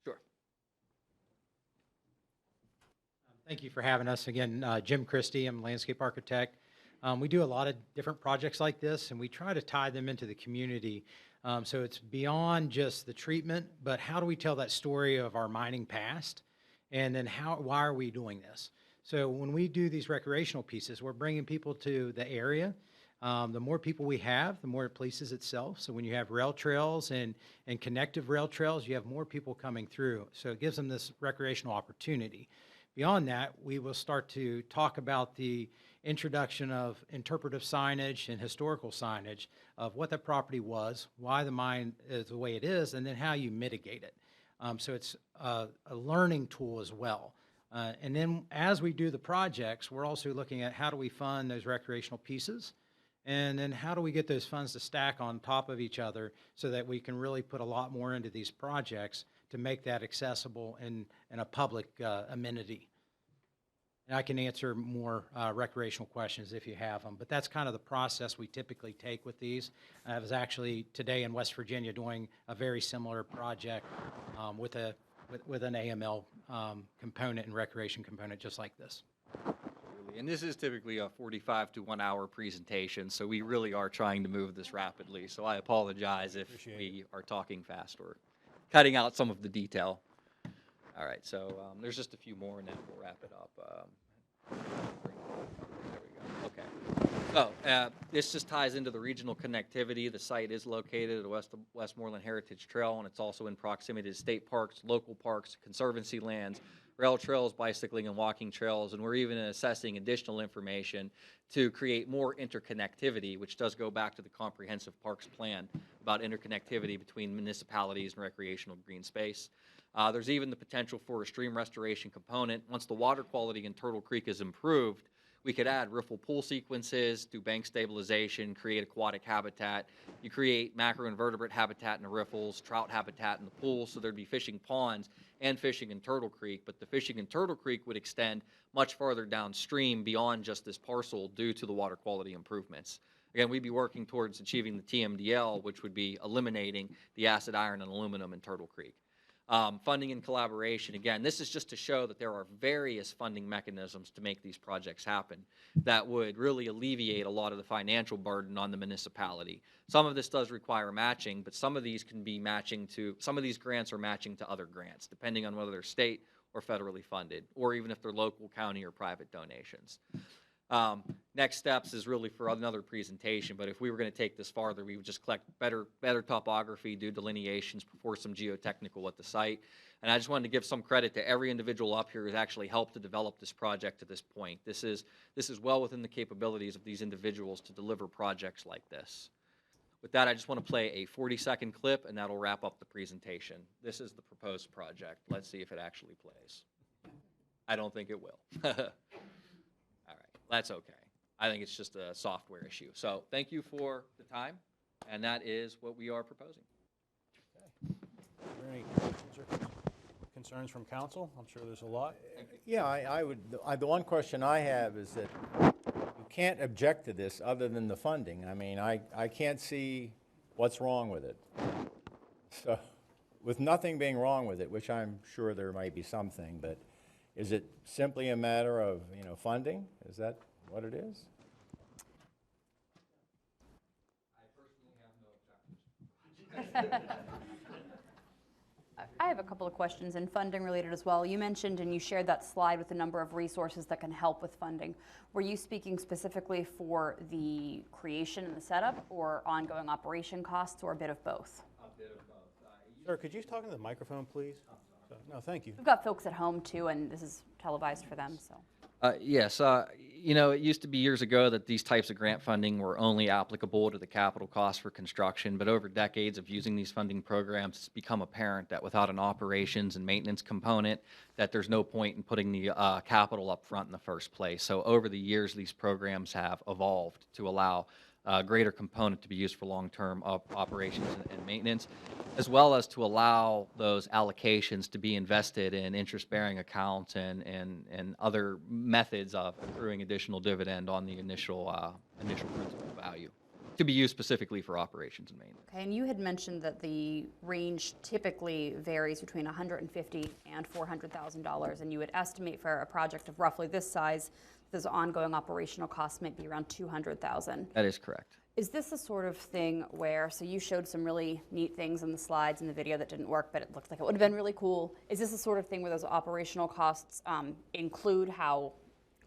Sure. Thank you for having us. Again, Jim Christie, I'm a landscape architect. We do a lot of different projects like this, and we try to tie them into the community. So it's beyond just the treatment, but how do we tell that story of our mining past? And then why are we doing this? So when we do these recreational pieces, we're bringing people to the area. The more people we have, the more it polices itself. So when you have rail trails and connective rail trails, you have more people coming through. So it gives them this recreational opportunity. Beyond that, we will start to talk about the introduction of interpretive signage and historical signage of what that property was, why the mine is the way it is, and then how you mitigate it. So it's a learning tool as well. And then as we do the projects, we're also looking at how do we fund those recreational pieces, and then how do we get those funds to stack on top of each other so that we can really put a lot more into these projects to make that accessible and a public amenity. And I can answer more recreational questions if you have them, but that's kind of the process we typically take with these. I was actually today in West Virginia doing a very similar project with an AML component and recreation component just like this. And this is typically a 45 to 1 hour presentation, so we really are trying to move this rapidly. So I apologize if we are talking fast or cutting out some of the detail. All right, so there's just a few more and then we'll wrap it up. There we go. Okay. So this just ties into the regional connectivity. The site is located at the Westmoreland Heritage Trail, and it's also in proximity to state parks, local parks, conservancy lands, rail trails, bicycling and walking trails, and we're even assessing additional information to create more interconnectivity, which does go back to the comprehensive parks plan about interconnectivity between municipalities and recreational green space. There's even the potential for a stream restoration component. Once the water quality in Turtle Creek is improved, we could add riffle pool sequences, do bank stabilization, create aquatic habitat. You create macroinvertebrate habitat in the riffles, trout habitat in the pool, so there'd be fishing ponds and fishing in Turtle Creek, but the fishing in Turtle Creek would extend much farther downstream beyond just this parcel due to the water quality improvements. Again, we'd be working towards achieving the TMDL, which would be eliminating the acid, iron, and aluminum in Turtle Creek. Funding and collaboration, again, this is just to show that there are various funding mechanisms to make these projects happen that would really alleviate a lot of the financial burden on the municipality. Some of this does require matching, but some of these can be matching to, some of these grants are matching to other grants, depending on whether they're state or federally funded, or even if they're local, county, or private donations. Next steps is really for another presentation, but if we were going to take this farther, we would just collect better topography, do delineations, perform some geotechnical at the site. And I just wanted to give some credit to every individual up here who's actually helped to develop this project to this point. This is well within the capabilities of these individuals to deliver projects like this. With that, I just want to play a 40-second clip, and that'll wrap up the presentation. This is the proposed project. Let's see if it actually plays. I don't think it will. All right, that's okay. I think it's just a software issue. So thank you for the time, and that is what we are proposing. Are there any concerns from council? I'm sure there's a lot. Yeah, the one question I have is that you can't object to this other than the funding. I mean, I can't see what's wrong with it. So, with nothing being wrong with it, which I'm sure there might be something, but is it simply a matter of, funding? Is that what it is? I have a couple of questions, and funding related as well. You mentioned and you shared that slide with a number of resources that can help with funding. Were you speaking specifically for the creation and the setup, or ongoing operation costs, or a bit of both? A bit of both. Sir, could you talk into the microphone, please? No, thank you. We've got folks at home too, and this is televised for them, so. Yes, it used to be years ago that these types of grant funding were only applicable to the capital costs for construction, but over decades of using these funding programs, it's become apparent that without an operations and maintenance component, that there's no point in putting the capital up front in the first place. So over the years, these programs have evolved to allow a greater component to be used for long-term operations and maintenance, as well as to allow those allocations to be invested in interest-bearing accounts and other methods of accruing additional dividend on the initial principal value to be used specifically for operations and maintenance. Okay, and you had mentioned that the range typically varies between $150,000 and $400,000, and you would estimate for a project of roughly this size, those ongoing operational costs might be around $200,000. That is correct. Is this a sort of thing where, so you showed some really neat things in the slides and the video that didn't work, but it looked like it would have been really cool. Is this the sort of thing where those operational costs include how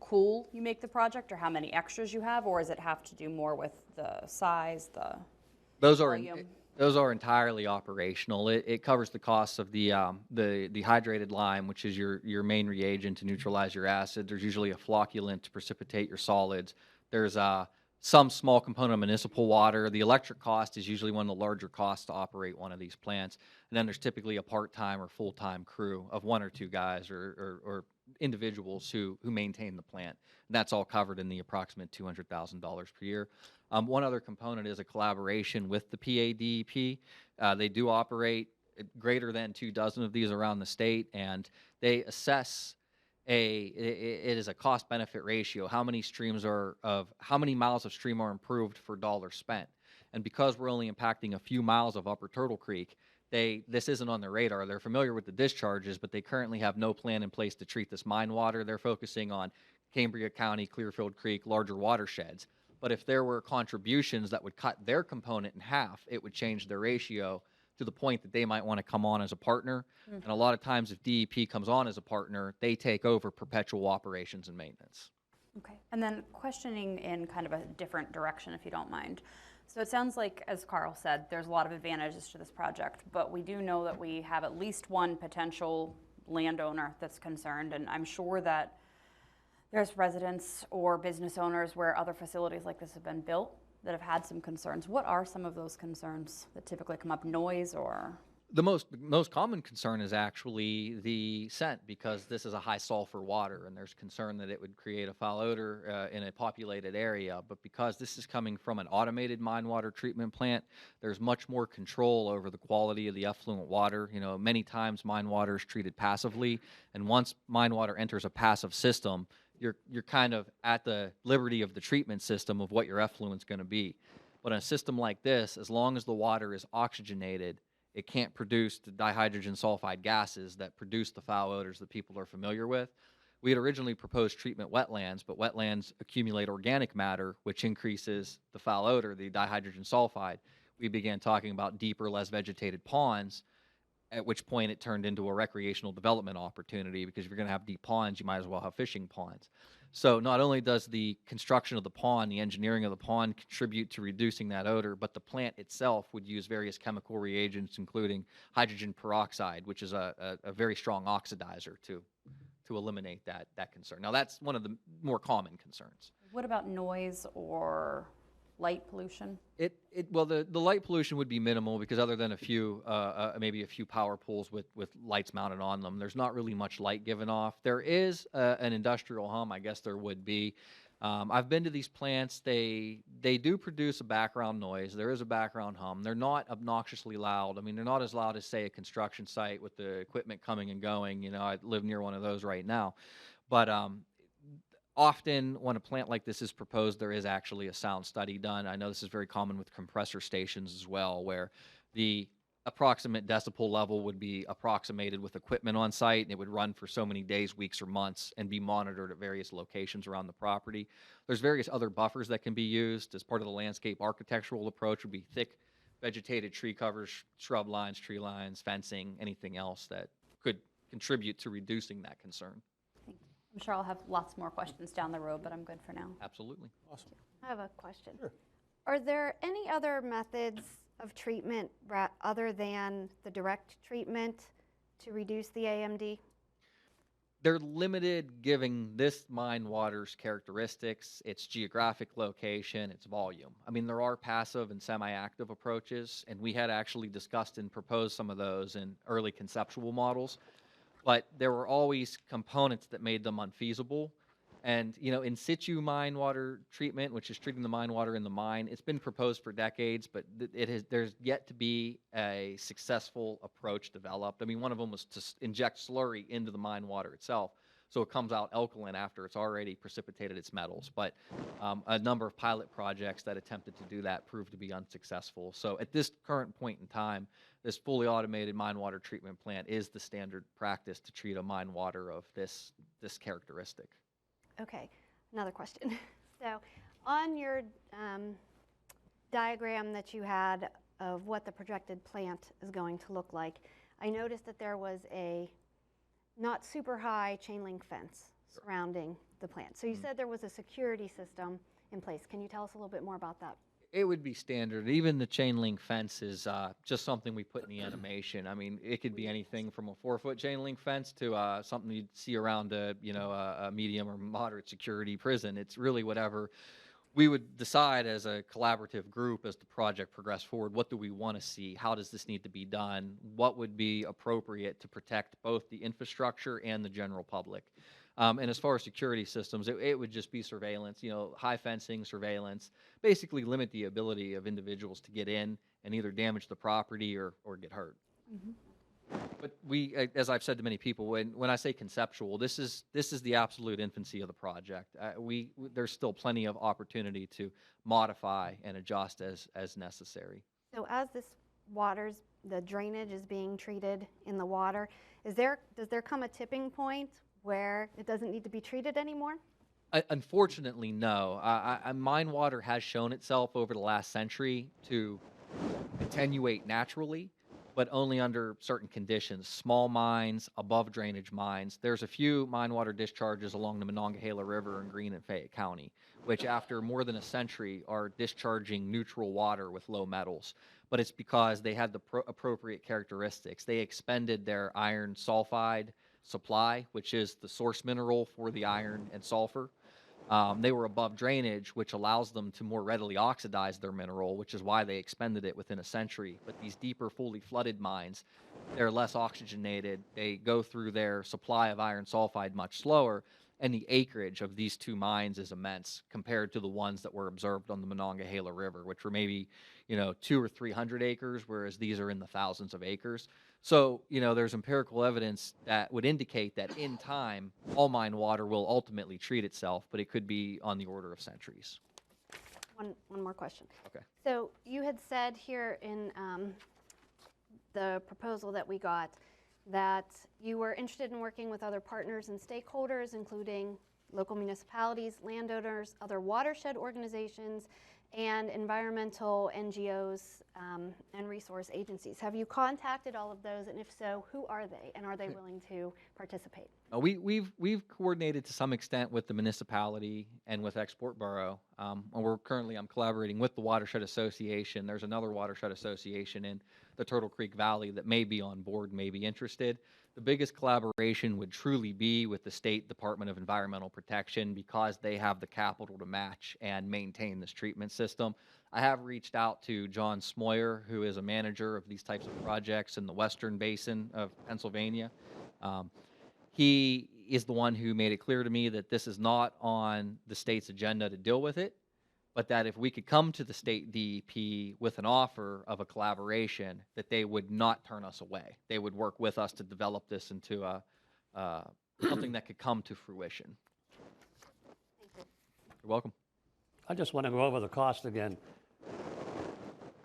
cool you make the project or how many extras you have, or does it have to do more with the size, the volume? Those are entirely operational. It covers the costs of the hydrated lime, which is your main reagent to neutralize your acid. There's usually a flocculant to precipitate your solids. There's some small component of municipal water. The electric cost is usually one of the larger costs to operate one of these plants. And then there's typically a part-time or full-time crew of one or two guys or individuals who maintain the plant. And that's all covered in the approximate $200,000 per year. One other component is a collaboration with the PADEP. They do operate greater than 24 of these around the state, and they assess it is a cost-benefit ratio. How many miles of stream are improved for dollar spent? And because we're only impacting a few miles of Upper Turtle Creek, this isn't on their radar. They're familiar with the discharges, but they currently have no plan in place to treat this mine water. They're focusing on Cambria County, Clearfield Creek, larger watersheds. But if there were contributions that would cut their component in half, it would change their ratio to the point that they might want to come on as a partner. And a lot of times if DEP comes on as a partner, they take over perpetual operations and maintenance. Okay, and then questioning in kind of a different direction, if you don't mind. So it sounds like, as Carl said, there's a lot of advantages to this project, but we do know that we have at least one potential landowner that's concerned, and I'm sure that there's residents or business owners where other facilities like this have been built that have had some concerns. What are some of those concerns that typically come up? Noise or? The most common concern is actually the scent, because this is a high sulfur water and there's concern that it would create a foul odor in a populated area. But because this is coming from an automated mine water treatment plant, there's much more control over the quality of the effluent water. Many times mine water is treated passively, and once mine water enters a passive system, you're kind of at the liberty of the treatment system of what your effluent's going to be. But in a system like this, as long as the water is oxygenated, it can't produce the dihydrogen sulfide gases that produce the foul odors that people are familiar with. We had originally proposed treatment wetlands, but wetlands accumulate organic matter, which increases the foul odor, the dihydrogen sulfide. We began talking about deeper, less vegetated ponds, at which point it turned into a recreational development opportunity, because if you're going to have deep ponds, you might as well have fishing ponds. So not only does the construction of the pond, the engineering of the pond contribute to reducing that odor, but the plant itself would use various chemical reagents, including hydrogen peroxide, which is a very strong oxidizer to eliminate that concern. Now, that's one of the more common concerns. What about noise or light pollution? Well, the light pollution would be minimal, because other than a few, maybe a few power poles with lights mounted on them, there's not really much light given off. There is an industrial hum, I guess there would be. I've been to these plants. They do produce a background noise. There is a background hum. They're not obnoxiously loud. I mean, they're not as loud as, say, a construction site with the equipment coming and going. You know, I live near one of those right now. But often when a plant like this is proposed, there is actually a sound study done. I know this is very common with compressor stations as well, where the approximate decibel level would be approximated with equipment on site, and it would run for so many days, weeks, or months and be monitored at various locations around the property. There's various other buffers that can be used as part of the landscape architectural approach. Would be thick vegetated tree covers, shrub lines, tree lines, fencing, anything else that could contribute to reducing that concern. I'm sure I'll have lots more questions down the road, but I'm good for now. Absolutely. Awesome. I have a question. Sure. Are there any other methods of treatment other than the direct treatment to reduce the AMD? They're limited, giving this mine water's characteristics, its geographic location, its volume. I mean, there are passive and semi-active approaches, and we had actually discussed and proposed some of those in early conceptual models, but there were always components that made them unfeasible. And, you know, in situ mine water treatment, which is treating the mine water in the mine, it's been proposed for decades, but there's yet to be a successful approach developed. I mean, one of them was to inject slurry into the mine water itself, so it comes out alkaline after it's already precipitated its metals. But a number of pilot projects that attempted to do that proved to be unsuccessful. So at this current point in time, this fully automated mine water treatment plant is the standard practice to treat a mine water of this characteristic. Okay, another question. So on your diagram that you had of what the projected plant is going to look like, I noticed that there was a not super high chain link fence surrounding the plant. So you said there was a security system in place. Can you tell us a little bit more about that? It would be standard. Even the chain link fence is just something we put in the animation. I mean, it could be anything from a 4-foot chain link fence to something you'd see around a medium or moderate security prison. It's really whatever we would decide as a collaborative group as the project progressed forward. What do we want to see? How does this need to be done? What would be appropriate to protect both the infrastructure and the general public? And as far as security systems, it would just be surveillance, high fencing, surveillance, basically limit the ability of individuals to get in and either damage the property or get hurt. Mm-hmm. But we, as I've said to many people, when I say conceptual, this is the absolute infancy of the project. There's still plenty of opportunity to modify and adjust as necessary. So as the drainage is being treated in the water, does there come a tipping point where it doesn't need to be treated anymore? Unfortunately, no. Mine water has shown itself over the last century to attenuate naturally, but only under certain conditions. Small mines, above drainage mines. There's a few mine water discharges along the Monongahela River in Greene and Fayette County, which after more than a century are discharging neutral water with low metals. But it's because they had the appropriate characteristics. They expended their iron sulfide supply, which is the source mineral for the iron and sulfur. They were above drainage, which allows them to more readily oxidize their mineral, which is why they expended it within a century. But these deeper, fully flooded mines, they're less oxygenated. They go through their supply of iron sulfide much slower, and the acreage of these two mines is immense compared to the ones that were observed on the Monongahela River, which were maybe 200 or 300 acres, whereas these are in the thousands of acres. So, there's empirical evidence that would indicate that in time, all mine water will ultimately treat itself, but it could be on the order of centuries. One more question. Okay. So you had said here in the proposal that we got that you were interested in working with other partners and stakeholders, including local municipalities, landowners, other watershed organizations, and environmental NGOs and resource agencies. Have you contacted all of those, and if so, who are they, and are they willing to participate? We've coordinated to some extent with the municipality and with Export Borough. And I'm collaborating with the Watershed Association. There's another watershed association in the Turtle Creek Valley that may be on board, may be interested. The biggest collaboration would truly be with the State Department of Environmental Protection because they have the capital to match and maintain this treatment system. I have reached out to John Smoyer, who is a manager of these types of projects in the Western Basin of Pennsylvania. He is the one who made it clear to me that this is not on the state's agenda to deal with it, but that if we could come to the state DEP with an offer of a collaboration, that they would not turn us away. They would work with us to develop this into something that could come to fruition. You're welcome. I just want to go over the cost again.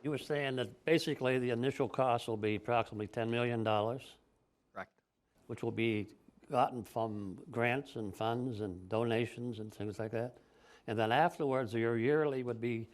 You were saying that basically the initial cost will be approximately $10 million. Correct. Which will be gotten from grants and funds and donations and things like that. And then afterwards, your yearly would be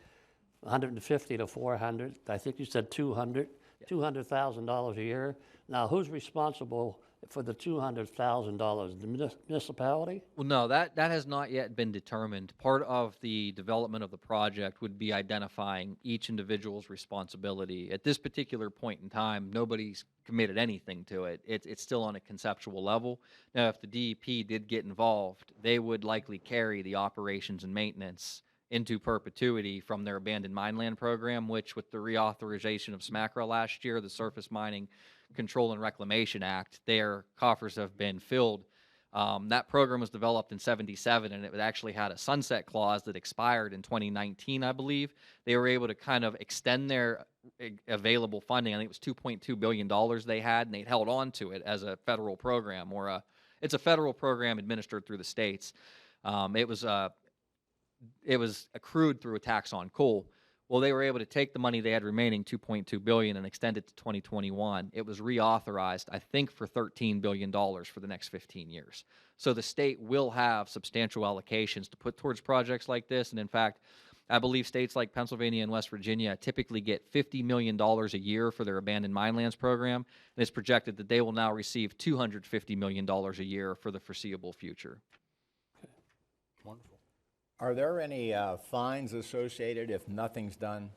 150 to 400. I think you said 200, $200,000 a year. Now, who's responsible for the $200,000? The municipality? Well, no, that has not yet been determined. Part of the development of the project would be identifying each individual's responsibility. At this particular point in time, nobody's committed anything to it. It's still on a conceptual level. Now, if the DEP did get involved, they would likely carry the operations and maintenance into perpetuity from their abandoned mine land program, which with the reauthorization of SMACRA last year, the Surface Mining Control and Reclamation Act, their coffers have been filled. That program was developed in '77, and it actually had a sunset clause that expired in 2019, I believe. They were able to kind of extend their available funding. I think it was $2.2 billion they had, and they held on to it as a federal program, it's a federal program administered through the states. It was accrued through a tax on coal. Well, they were able to take the money they had remaining, $2.2 billion, and extend it to 2021. It was reauthorized, I think, for $13 billion for the next 15 years. So the state will have substantial allocations to put towards projects like this. And in fact, I believe states like Pennsylvania and West Virginia typically get $50 million a year for their abandoned mine lands program. And it's projected that they will now receive $250 million a year for the foreseeable future. Wonderful. Are there any fines associated if nothing's done?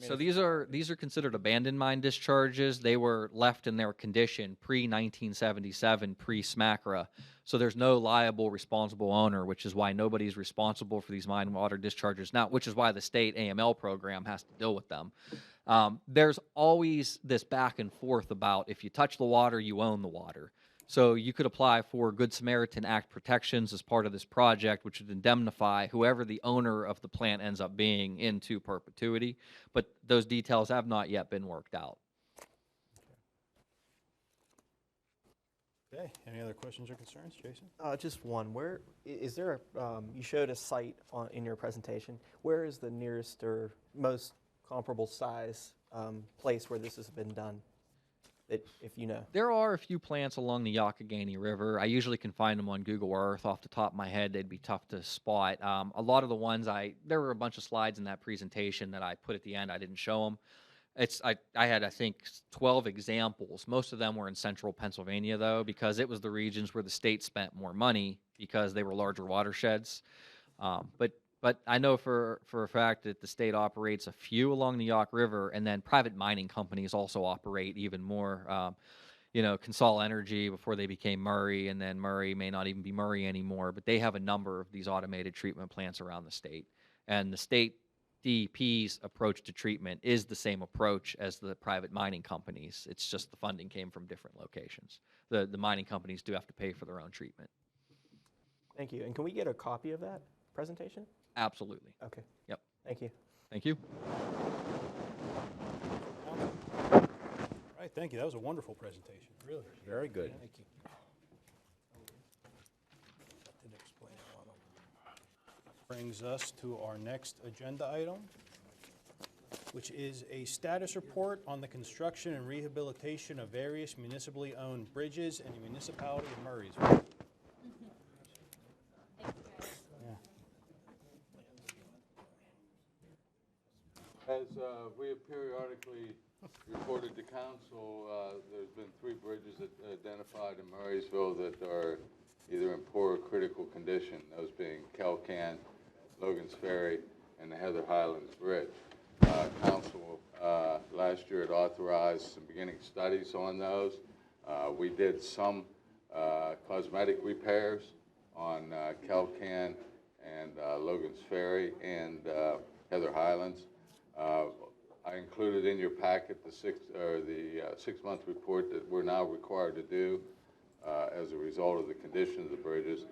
So these are considered abandoned mine discharges. They were left in their condition pre-1977, pre-SMACRA. So there's no liable responsible owner, which is why nobody's responsible for these mine water discharges now, which is why the state AML program has to deal with them. There's always this back and forth about if you touch the water, you own the water. So you could apply for Good Samaritan Act protections as part of this project, which would indemnify whoever the owner of the plant ends up being into perpetuity. But those details have not yet been worked out. Okay, any other questions or concerns, Jason? Just one. Where is there you showed a site in your presentation. Where is the nearest or most comparable size place where this has been done? If you know. There are a few plants along the Youghiogheny River. I usually can find them on Google Earth. Off the top of my head, they'd be tough to spot. A lot of the ones there were a bunch of slides in that presentation that I put at the end. I didn't show them. I had, I think, 12 examples. Most of them were in central Pennsylvania, though, because it was the regions where the state spent more money because they were larger watersheds. But I know for a fact that the state operates a few along the Yauk River, and then private mining companies also operate even more. Consol Energy before they became Murray, and then Murray may not even be Murray anymore, but they have a number of these automated treatment plants around the state. And the state DEP's approach to treatment is the same approach as the private mining companies. It's just the funding came from different locations. The mining companies do have to pay for their own treatment. Thank you. And can we get a copy of that presentation? Absolutely. Okay. Yep. Thank you. Thank you. All right, thank you. That was a wonderful presentation. Really. Very good. Thank you. That did explain a lot of it. Brings us to our next agenda item, which is a status report on the construction and rehabilitation of various municipally owned bridges in the municipality of Murraysville. As we have periodically reported to council, there's been 3 bridges identified in Murraysville that are either in poor or critical condition, those being Kelcan, Logan's Ferry, and the Heather Highlands Bridge. Council last year had authorized some beginning studies on those. We did some cosmetic repairs on Kelcan and Logan's Ferry and Heather Highlands. I included in your packet the 6-month report that we're now required to do as a result of the condition of the bridges.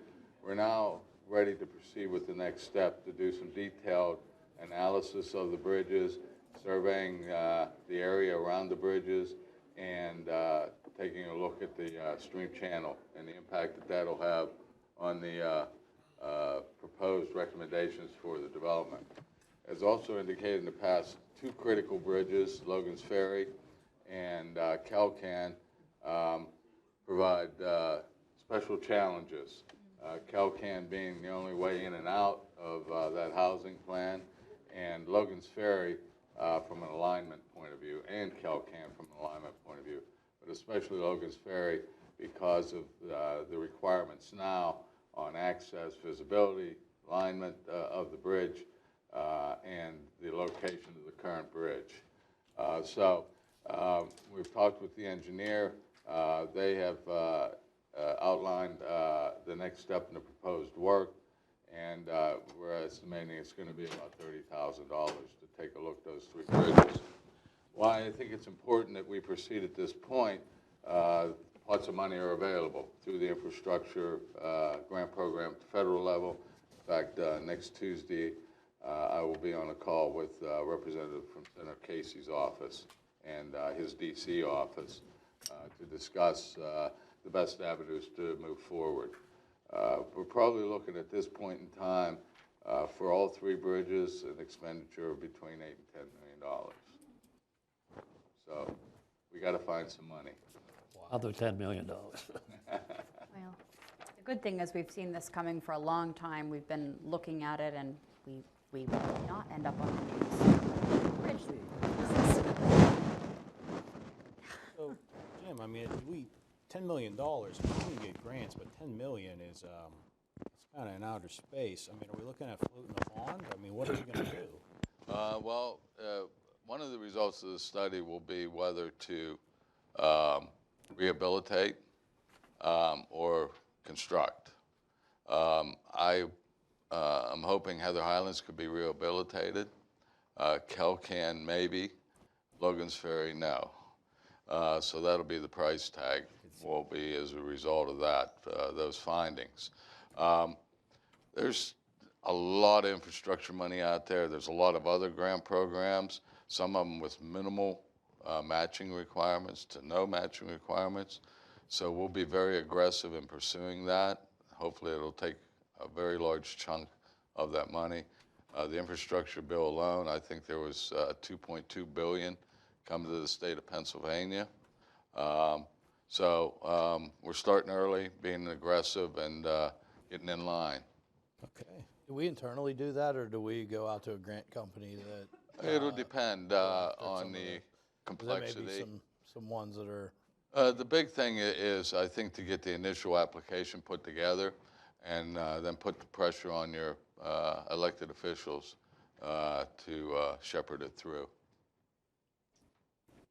We're now ready to proceed with the next step to do some detailed analysis of the bridges, surveying the area around the bridges, and taking a look at the stream channel and the impact that that'll have on the proposed recommendations for the development. As also indicated in the past, 2 critical bridges, Logan's Ferry and Kelcan, provide special challenges. Kelcan being the only way in and out of that housing plan, and Logan's Ferry from an alignment point of view, and Kelcan from an alignment point of view, but especially Logan's Ferry because of the requirements now on access, visibility, alignment of the bridge, and the location of the current bridge. We've talked with the engineer. They have outlined the next step in the proposed work, and we're estimating it's going to be about $30,000 to take a look at those 3 bridges. Why I think it's important that we proceed at this point, lots of money are available through the infrastructure grant program at the federal level. In fact, next Tuesday, I will be on a call with a representative from Senator Casey's office and his DC office to discuss the best avenues to move forward. We're probably looking at this point in time for all 3 bridges an expenditure of between $8 and $10 million. So we got to find some money. Other $10 million. Well, the good thing is we've seen this coming for a long time. We've been looking at it, and we will not end up on the bridge. So, Jim, I mean, $10 million, we can get grants, but 10 million is it's kind of in outer space. I mean, are we looking at floating a bond? I mean, what are we going to do? One of the results of the study will be whether to rehabilitate or construct. I'm hoping Heather Highlands could be rehabilitated. Kelcan maybe, Logan's Ferry no. So that'll be the price tag will be as a result of that, those findings. There's a lot of infrastructure money out there. There's a lot of other grant programs, some of them with minimal matching requirements to no matching requirements. So we'll be very aggressive in pursuing that. Hopefully it'll take a very large chunk of that money. The infrastructure bill alone, I think there was $2.2 billion come to the state of Pennsylvania. We're starting early, being aggressive, and getting in line. Okay. Do we internally do that, or do we go out to a grant company that? It'll depend on the complexity. There may be some ones that are. The big thing is, I think, to get the initial application put together and then put the pressure on your elected officials to shepherd it through.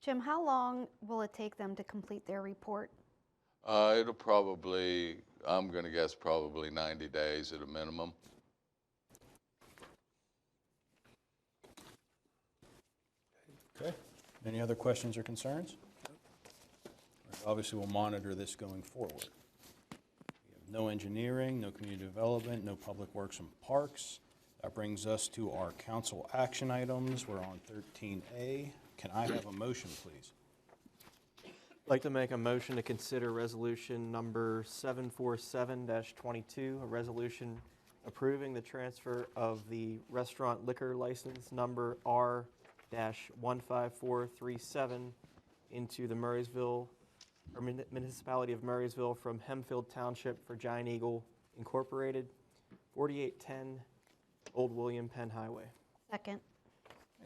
Jim, how long will it take them to complete their report? It'll probably, I'm going to guess, probably 90 days at a minimum. Okay. Any other questions or concerns? Obviously, we'll monitor this going forward. We have no engineering, no community development, no public works and parks. That brings us to our council action items. We're on 13A. Can I have a motion, please? I'd like to make a motion to consider resolution number 747-22, a resolution approving the transfer of the restaurant liquor license number R-15437 into the municipality of Murraysville from Hempfield Township for Giant Eagle Incorporated, 4810 Old William Penn Highway. Second.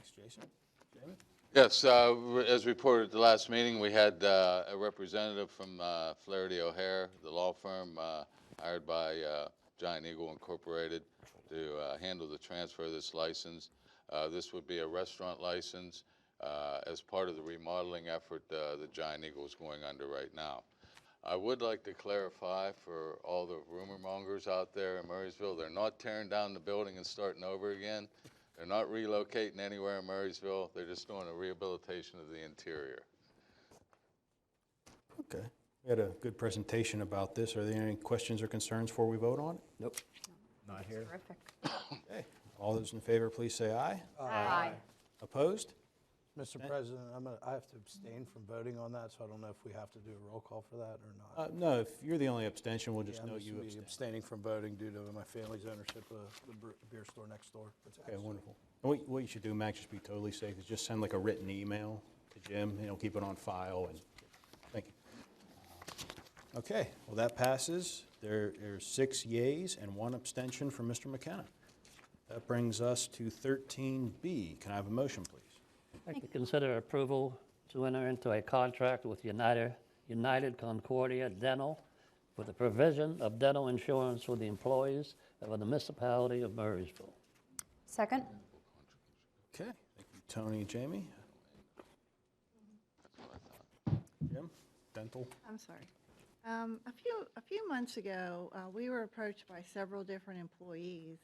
Thanks, Jason. Jamie? Yes, as reported at the last meeting, we had a representative from Flaherty O'Hare, the law firm hired by Giant Eagle Incorporated to handle the transfer of this license. This would be a restaurant license as part of the remodeling effort that Giant Eagle is going under right now. I would like to clarify for all the rumor mongers out there in Murraysville, they're not tearing down the building and starting over again. They're not relocating anywhere in Murraysville. They're just doing a rehabilitation of the interior. Okay. We had a good presentation about this. Are there any questions or concerns before we vote on it? Nope. Not here. Terrific. Okay. All those in favor, please say aye. Aye. Opposed? Mr. President, I have to abstain from voting on that, so I don't know if we have to do a roll call for that or not. No, if you're the only abstention, we'll just Yeah, I'm note just you gonna be abstain. abstaining from voting due to my family's ownership of the beer store next door. Okay, wonderful. And what you should do, Max, just be totally safe, is just send like a written email to Jim, and he'll keep it on file, and thank you. Okay, well, that passes. There's 6 yeas and 1 abstention from Mr. McKenna. That brings us to 13B. Can I have a motion, please? I'd like to consider approval to enter into a contract with United Concordia Dental for the provision of dental insurance for the employees of the municipality of Murraysville. Second? Okay, thank you, Tony and Jamie. Jim, dental? I'm sorry. A few months ago, we were approached by several different employees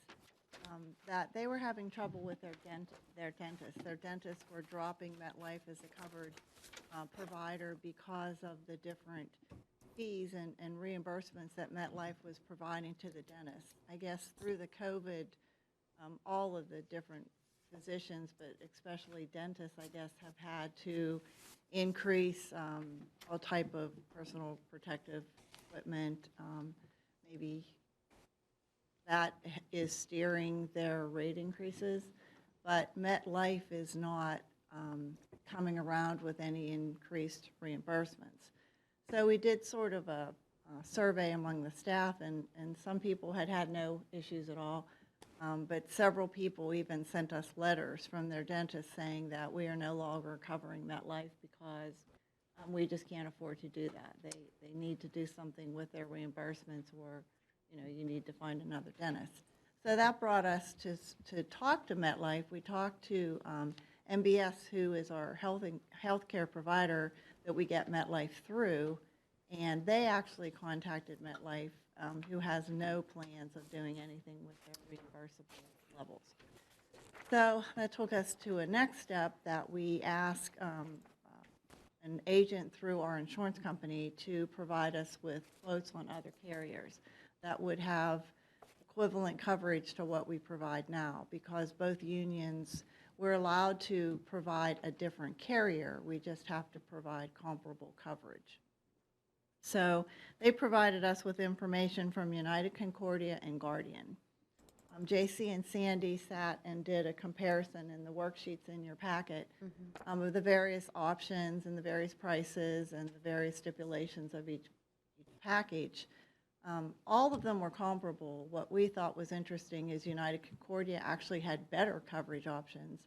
that they were having trouble with their dentist. Their dentists were dropping MetLife as a covered provider because of the different fees and reimbursements that MetLife was providing to the dentist. I guess through the COVID, all of the different physicians, but especially dentists, I guess, have had to increase all type of personal protective equipment. Maybe that is steering their rate increases, but MetLife is not coming around with any increased reimbursements. So we did sort of a survey among the staff, and some people had no issues at all. But several people even sent us letters from their dentists saying that we are no longer covering MetLife because we just can't afford to do that. They need to do something with their reimbursements, or you need to find another dentist. So that brought us to talk to MetLife. We talked to MBS, who is our healthcare provider that we get MetLife through, and they actually contacted MetLife, who has no plans of doing anything with their reimbursable levels. So that took us to a next step that we asked an agent through our insurance company to provide us with quotes on other carriers that would have equivalent coverage to what we provide now, because both unions, we're allowed to provide a different carrier. We just have to provide comparable coverage. So they provided us with information from United Concordia and Guardian. JC and Sandy sat and did a comparison in the worksheets in your packet of the various options and the various prices and the various stipulations of each package. All of them were comparable. What we thought was interesting is United Concordia actually had better coverage options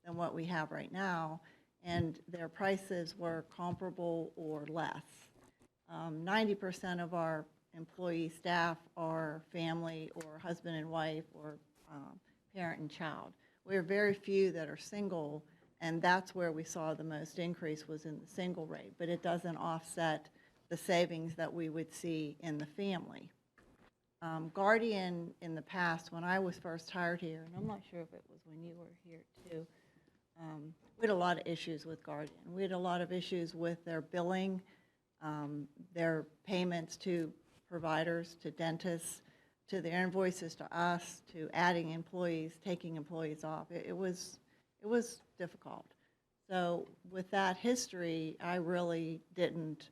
than what we have right now, and their prices were comparable or less. 90% of our employee staff are family or husband and wife or parent and child. We have very few that are single, and that's where we saw the most increase was in the single rate, but it doesn't offset the savings that we would see in the family. Guardian in the past, when I was first hired here, and I'm not sure if it was when you were here too, we had a lot of issues with Guardian. We had a lot of issues with their billing, their payments to providers, to dentists, to their invoices to us, to adding employees, taking employees off. It was difficult. So with that history, I really didn't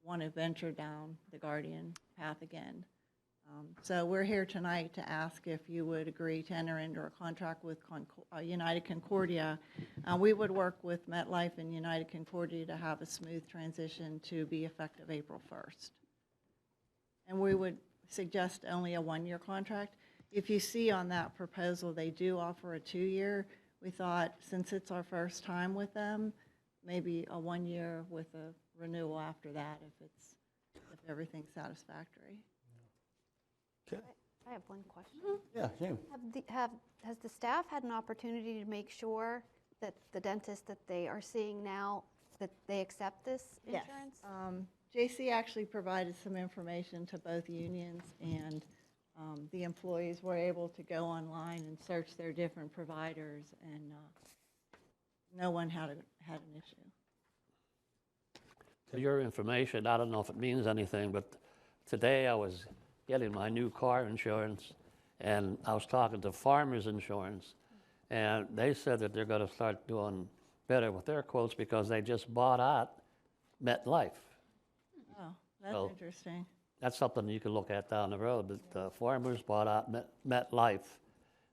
want to venture down the Guardian path again. So we're here tonight to ask if you would agree to enter into a contract with United Concordia. We would work with MetLife and United Concordia to have a smooth transition to be effective April 1st. And we would suggest only a 1-year contract. If you see on that proposal, they do offer a 2-year. we thought, since it's our first time with them, maybe a 1 year with a renewal after that if everything's satisfactory. Okay. I have one question. Yeah, Jamie. Has the staff had an opportunity to make sure that the dentist that they are seeing now, that they accept this Yes. insurance? JC actually provided some information to both unions, and the employees were able to go online and search their different providers, and no one had an issue. For your information, I don't know if it means anything, but today I was getting my new car insurance, and I was talking to Farmers Insurance, and they said that they're going to start doing better with their quotes because they just bought out MetLife. Oh, that's So- interesting. That's something you can look at down the road, but Farmers bought out MetLife,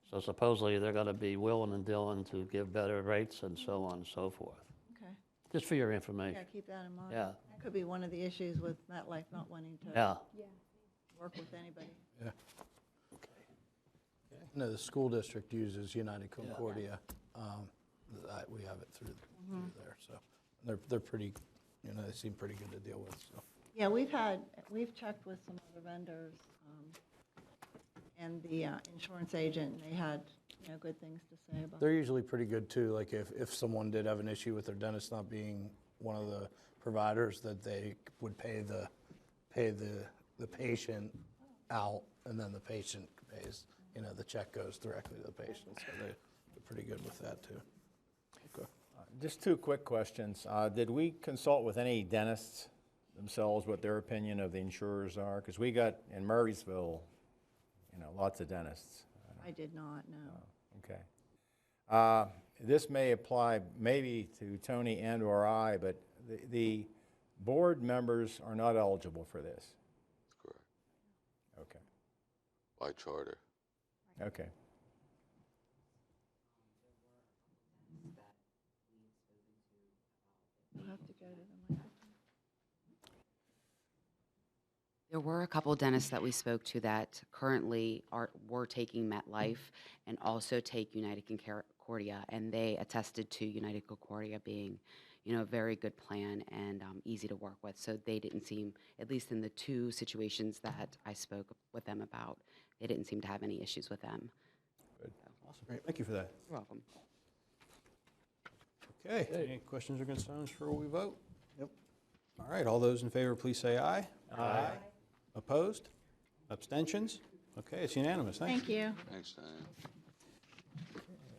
so supposedly they're going to be willing and willing to give better rates and so on and so forth. Okay. Just for your information. Yeah, keep that in mind. Yeah. That could be one of the issues with MetLife not wanting to Yeah. work with anybody. Yeah. No, the school district uses United Concordia. We have it through there, so they're pretty, they seem pretty good to deal with, so. Yeah, we've checked with some other vendors, and the insurance agent, and they had, good things to say about it. They're usually pretty good too, like if someone did have an issue with their dentist not being one of the providers, that they would pay the patient out, and then the patient pays, the check goes directly to the patient, so they're pretty good with that too. Okay. Just two quick questions. Did we consult with any dentists themselves what their opinion of the insurers are? Because we got in Murraysville, lots of dentists. I did not know. Okay. This may apply maybe to Tony and or I, but the board members are not eligible for this. Correct. Okay. By charter. Okay. You'll have to go to the microphone. There were a couple dentists that we spoke to that currently were taking MetLife and also take United Concordia, and they attested to United Concordia being, a very good plan and easy to work with. So they didn't seem, at least in the two situations that I spoke with them about, they didn't seem to have any issues with them. Good. Awesome. Great. Thank you for that. You're welcome. Okay. Any questions or concerns before we vote? Yep. All right. All those in favor, please say aye. Aye. Opposed? Abstentions? Okay, it's unanimous. Thank you. Thank you. Thanks, Diane.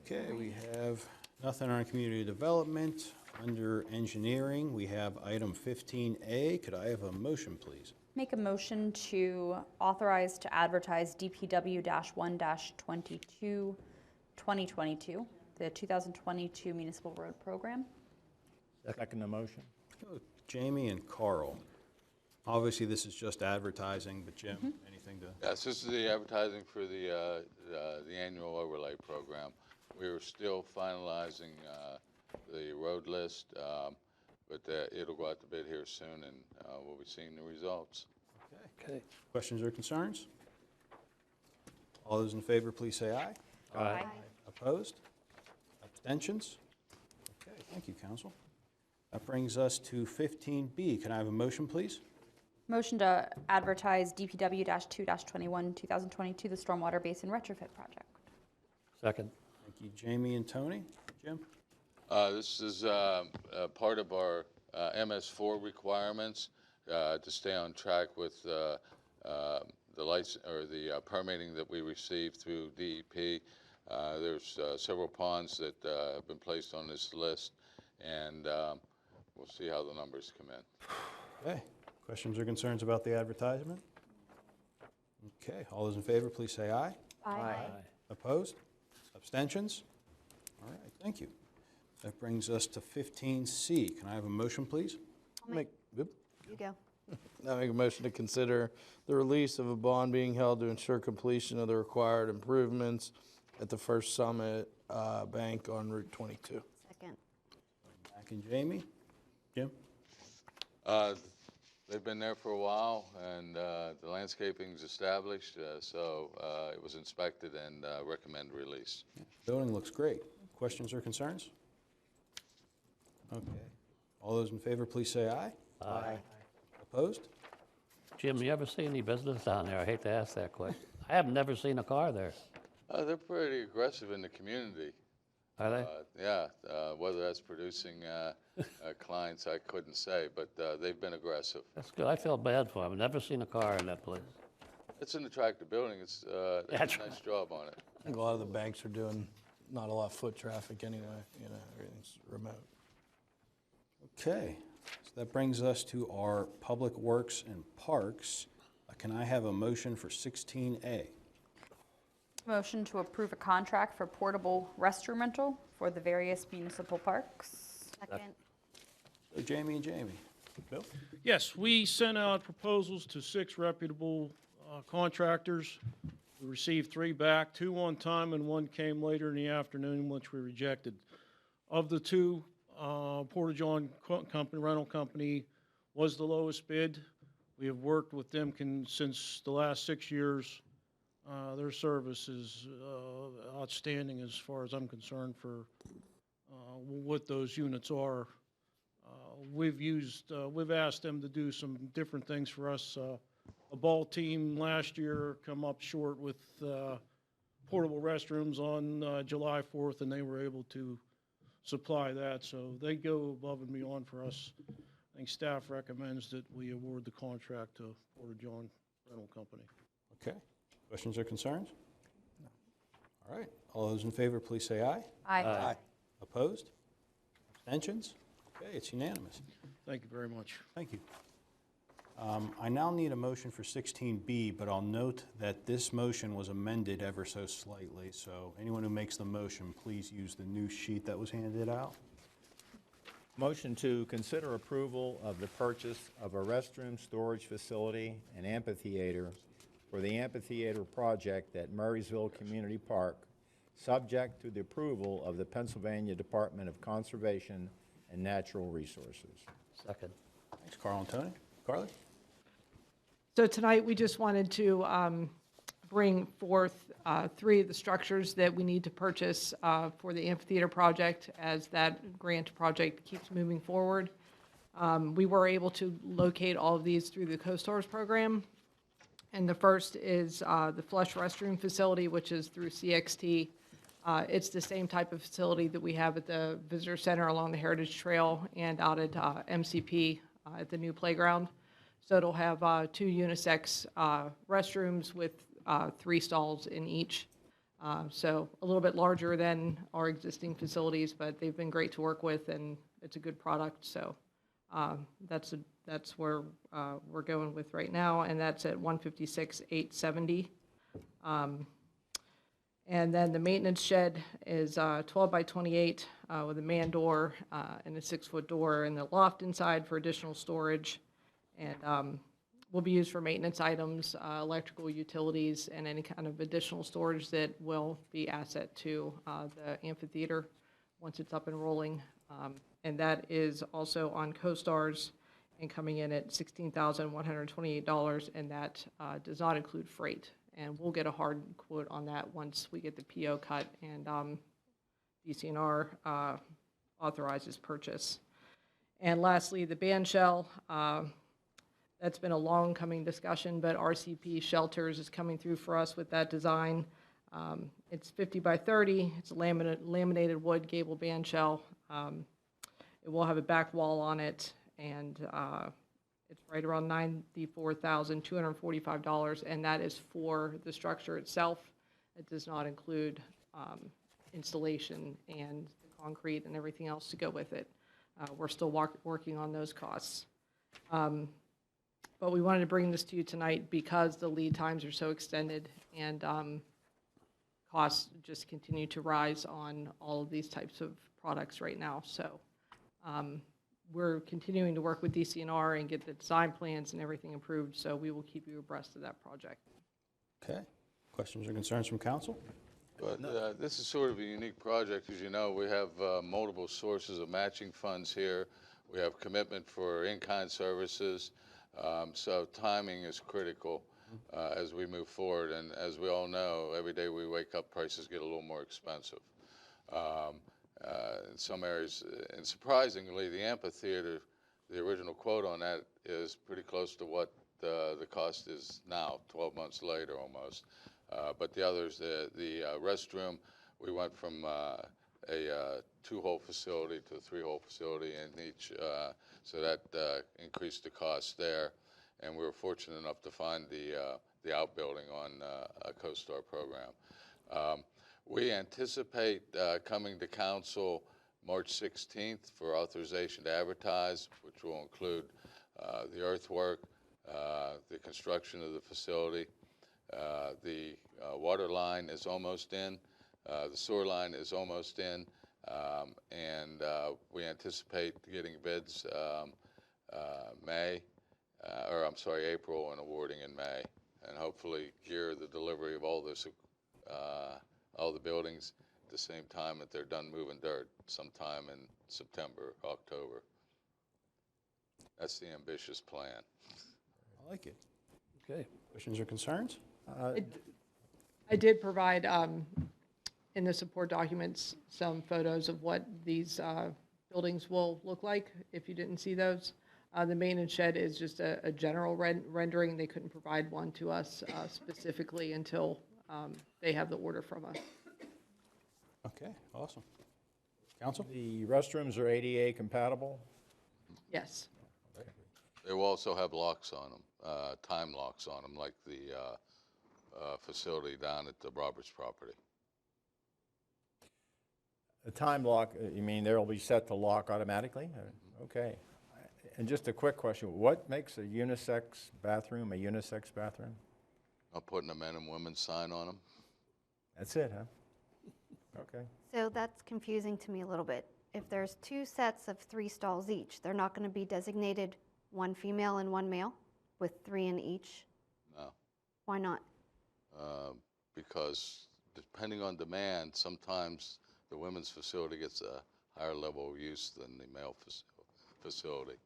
Okay, we have nothing on community development. Under engineering, we have item 15A. Could I have a motion, please? Make a motion to authorize to advertise DPW-1-22, 2022, the 2022 Municipal Road Program. Second the motion. Jamie and Carl. Obviously, this is just advertising, but Jim, anything to? Yes, this is the advertising for the annual overlay program. We are still finalizing the road list, but it'll go out to bid here soon, and we'll be seeing the results. Okay. Questions or concerns? All those in favor, please say aye. Aye. Opposed? Abstentions? Okay, thank you, council. That brings us to 15B. Can I have a motion, please? Motion to advertise DPW-2-21, 2022, the Stormwater Basin Retrofit Project. Second. Thank you, Jamie and Tony. Jim? This is part of our MS4 requirements to stay on track with the permitting that we received through DEP. There's several ponds that have been placed on this list, and we'll see how the numbers come in. Okay. Questions or concerns about the advertisement? Okay. All those in favor, please say aye. Aye. Opposed? Abstentions? All right, thank you. That brings us to 15C. Can I have a motion, please? You go. I make a motion to consider the release of a bond being held to ensure completion of the required improvements at the First Summit Bank on Route 22. Second. Back and Jamie. Jim? They've been there for a while, and the landscaping's established, so it was inspected and recommend release. Building looks great. questions or concerns? Okay. All those in favor, please say aye. Aye. Opposed? Jim, you ever see any business down there? I hate to ask that question. I have never seen a car there. They're pretty aggressive in the community. Are they? Yeah, whether that's producing clients, I couldn't say, but they've been aggressive. That's good. I feel bad for them. Never seen a car in that place. It's an attractive building. They did a nice job on it. I think a lot of the banks are doing not a lot of foot traffic anyway, you know, everything's remote. Okay, so that brings us to our Public Works and Parks. Can I have a motion for 16A? Motion to approve a contract for portable restroom rental for the various municipal parks. Second. So Jamie and Jamie. Bill? Yes, we sent out proposals to 6 reputable contractors. We received 3 back, 2 on time and 1 came later in the afternoon, which we rejected. Of the 2, Porta-John Rental Company was the lowest bid. We have worked with them since the last 6 years. Their service is outstanding as far as I'm concerned for what those units are. We've asked them to do some different things for us. A ball team last year come up short with portable restrooms on July 4th, and they were able to supply that. So they go above and beyond for us. I think staff recommends that we award the contract to Porta-John Rental Company. Okay. Questions or concerns? No. All right. All those in favor, please say aye. Aye. Aye. Opposed? Abstentions? Okay, it's unanimous. Thank you very much. Thank you. I now need a motion for 16B, but I'll note that this motion was amended ever so slightly. So anyone who makes the motion, please use the new sheet that was handed out. Motion to consider approval of the purchase of a restroom storage facility and amphitheater for the amphitheater project at Murraysville Community Park, subject to the approval of the Pennsylvania Department of Conservation and Natural Resources. Second. Thanks, Carl and Tony. Carly? So tonight, we just wanted to bring forth 3 of the structures that we need to purchase for the amphitheater project as that grant project keeps moving forward. We were able to locate all of these through the CoStars program. And the first is the flush restroom facility, which is through CXT. It's the same type of facility that we have at the Visitor Center along the Heritage Trail and out at MCP at the new playground. So it'll have 2 unisex restrooms with 3 stalls in each. So a little bit larger than our existing facilities, but they've been great to work with, and it's a good product. So that's where we're going with right now, and that's at $156,870. And then the maintenance shed is 12 by 28 with a man door and a 6-foot door in the loft inside for additional storage. And will be used for maintenance items, electrical utilities, and any kind of additional storage that will be asset to the amphitheater once it's up and rolling. And that is also on CoStars and coming in at $16,128, and that does not include freight. And we'll get a hard quote on that once we get the PO cut and DCNR authorizes purchase. And lastly, the band shell. That's been a long coming discussion, but RCP Shelters is coming through for us with that design. It's 50 by 30. It's a laminated wood gable band shell. It will have a back wall on it, and it's right around $94,245, and that is for the structure itself. It does not include installation and the concrete and everything else to go with it. We're still working on those costs. But we wanted to bring this to you tonight because the lead times are so extended and costs just continue to rise on all of these types of products right now. So we're continuing to work with DCNR and get the design plans and everything approved, so we will keep you abreast of that project. Okay. Questions or concerns from council? But this is sort of a unique project. As you know, we have multiple sources of matching funds here. We have commitment for in-kind services. So timing is critical as we move forward. And as we all know, every day we wake up, prices get a little more expensive. In some areas, and surprisingly, the amphitheater, the original quote on that is pretty close to what the cost is now, 12 months later almost. But the others, the restroom, we went from a 2-hole facility to a 3-hole facility in each, so that increased the cost there. And we were fortunate enough to find the outbuilding on a CoStar program. We anticipate coming to council March 16th for authorization to advertise, which will include the earthwork, the construction of the facility. The water line is almost in. The sewer line is almost in. And we anticipate getting bids April, and awarding in May. And hopefully gear the delivery of all this, all the buildings at the same time that they're done moving dirt, sometime in September, October. That's the ambitious plan. I like it. Okay, questions or concerns? I did provide in the support documents some photos of what these buildings will look like, if you didn't see those. The maintenance shed is just a general rendering. They couldn't provide one to us specifically until they have the order from us. Okay, awesome. Council? The restrooms are ADA compatible? Yes. They will also have locks on them, time locks on them, like the facility down at the Roberts property. A time lock, you mean they'll be set to lock automatically? Okay. And just a quick question, what makes a unisex bathroom a unisex bathroom? Not putting a men and women sign on them. That's it, huh? Okay. So that's confusing to me a little bit. If there's 2 sets of 3 stalls each, they're not going to be designated 1 female and 1 male with 3 in each? No. Why not? Because depending on demand, sometimes the women's facility gets a higher level of use than the male facility.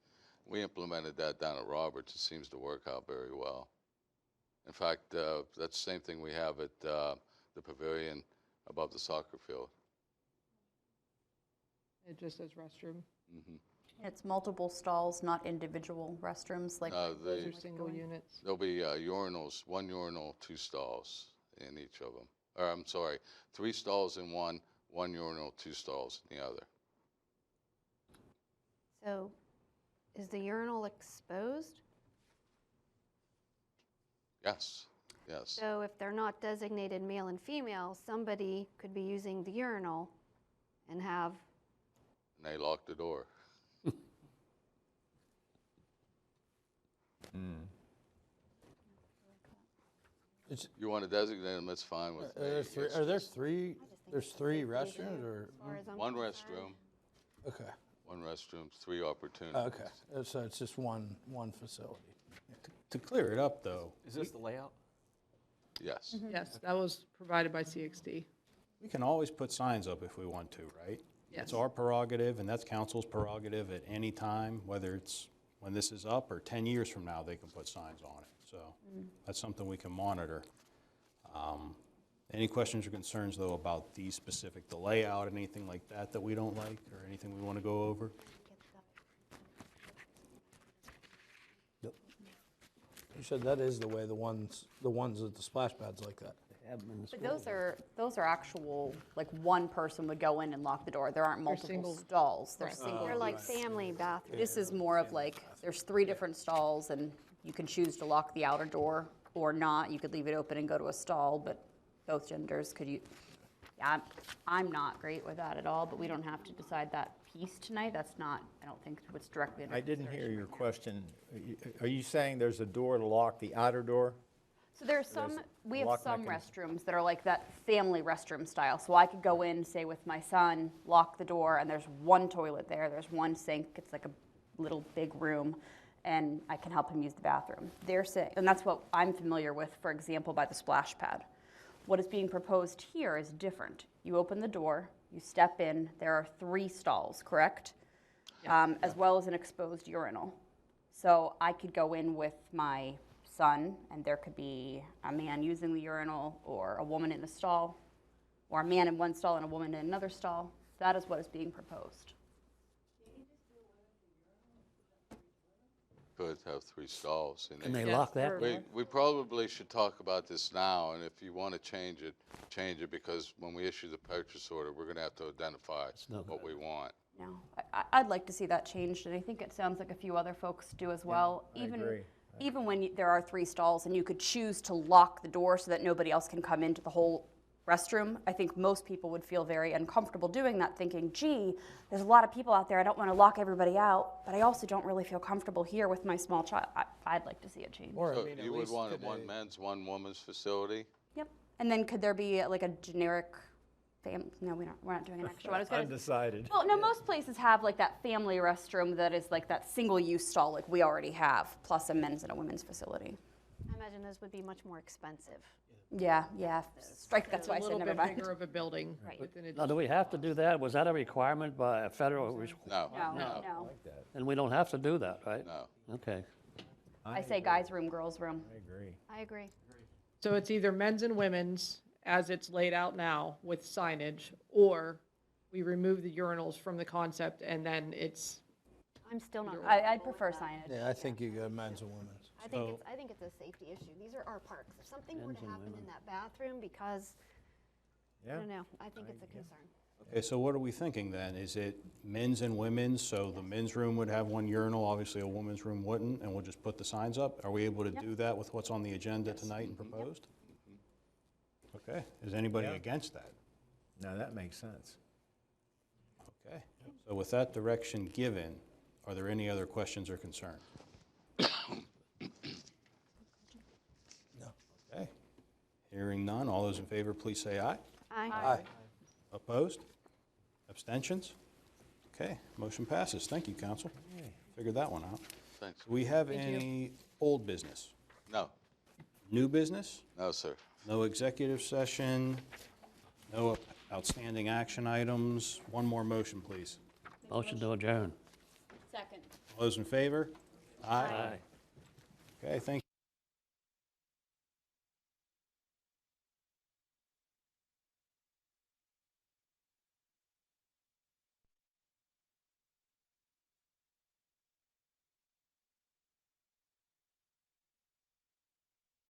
We implemented that down at Roberts. It seems to work out very well. In fact, that's the same thing we have at the pavilion above the soccer field. It just says restroom. It's multiple stalls, not individual restrooms, like those are single units. There'll be urinals, 1 urinal, 2 stalls in each of them. Or I'm sorry, 3 stalls in one, 1 urinal, 2 stalls in the other. So is the urinal exposed? Yes, yes. So if they're not designated male and female, somebody could be using the urinal and have... And they lock the door. You want to designate them, that's fine with me. Are there three, there's 3 restrooms, or? 1 restroom. Okay. 1 restroom, 3 opportunities. Okay, so it's just one facility. To clear it up, though. Is this the layout? Yes. Yes, that was provided by CXD. We can always put signs up if we want to, right? Yes. It's our prerogative, and that's council's prerogative at any time, whether it's when this is up or 10 years from now, they can put signs on it. So that's something we can monitor. Any questions or concerns, though, about these specific, the layout, anything like that that we don't like, or anything we want to go over? You said that is the way the ones at the splash pads like that. But those are actual, like, one person would go in and lock the door. There aren't multiple stalls. They're single. They're like family bathrooms. This is more of like, there's 3 different stalls, and you can choose to lock the outer door or not. You could leave it open and go to a stall, but both genders could use. Yeah, I'm not great with that at all, but we don't have to decide that piece tonight. That's not, I don't think, what's directly under I didn't hear consideration your right now. question. Are you saying there's a door to lock the outer door? So there's some, we have lock some mechanism. restrooms that are like that family restroom style. So I could go in, say with my son, lock the door, and there's 1 toilet there, there's 1 sink, it's like a little big room, and I can help him use the bathroom. They're saying, and that's what I'm familiar with, for example, by the splash pad. What is being proposed here is different. You open the door, you step in, there are 3 stalls, correct? As well as an exposed urinal. So I could go in with my son, and there could be a man using the urinal or a woman in a stall. or a man in one stall and a woman in another stall. That is what is being proposed. Could have 3 stalls. Can they lock that? We probably should talk about this now, and if you want to change it, because when we issue the purchase order, we're going to have to identify what we want. No, I'd like to see that changed, and I think it sounds like a few other folks do as well. Even when there are 3 stalls and you could choose to lock the door so that nobody else can come into the whole restroom, I think most people would feel very uncomfortable doing that, thinking, gee, there's a lot of people out there, I don't want to lock everybody out, but I also don't really feel comfortable here with my small child. I'd like to see it change. So you would want a 1 men's, 1 woman's facility? Yep. And then could there be like a generic no, we're not doing an extra one. Undecided. Well, no, most places have like that family restroom that is like that single-use stall like we already have, plus a men's and a women's facility. I imagine those would be much more expensive. Yeah. Strike, that's why I It's a said little never bit mind. bigger of a building. Right. with an Now, do we have to do that? Was that a requirement by a federal? No. No. And we don't have to do that, right? No. Okay. I say guys' room, girls' room. I agree. So it's either men's and women's, as it's laid out now with signage, or we remove the urinals from the concept and then it's. I'm still not. I'd prefer signage. Yeah, I think you go men's and women's. I think it's a safety issue. These are our parks. If something were to happen in that bathroom because, I don't know, I think it's a concern. Okay, so what are we thinking then? Is it men's and women's, so the men's room would have 1 urinal, obviously a women's room wouldn't, and we'll just put the signs up? Are we able to do that with what's on the agenda tonight and proposed? Okay, is anybody against that? No, that makes sense. Okay, so with that direction given, are there any other questions or concerns? No. Okay, hearing none, all those in favor, please say aye. Aye. Opposed? Abstentions? Okay, motion passes. Thank you, council. Figured that one out. Thanks. Do we have any old business? No. New business? No, sir. No executive session? No outstanding action items? One more motion, please. Motion to adjourn. Second. All those in favor? Aye. Okay, thank you.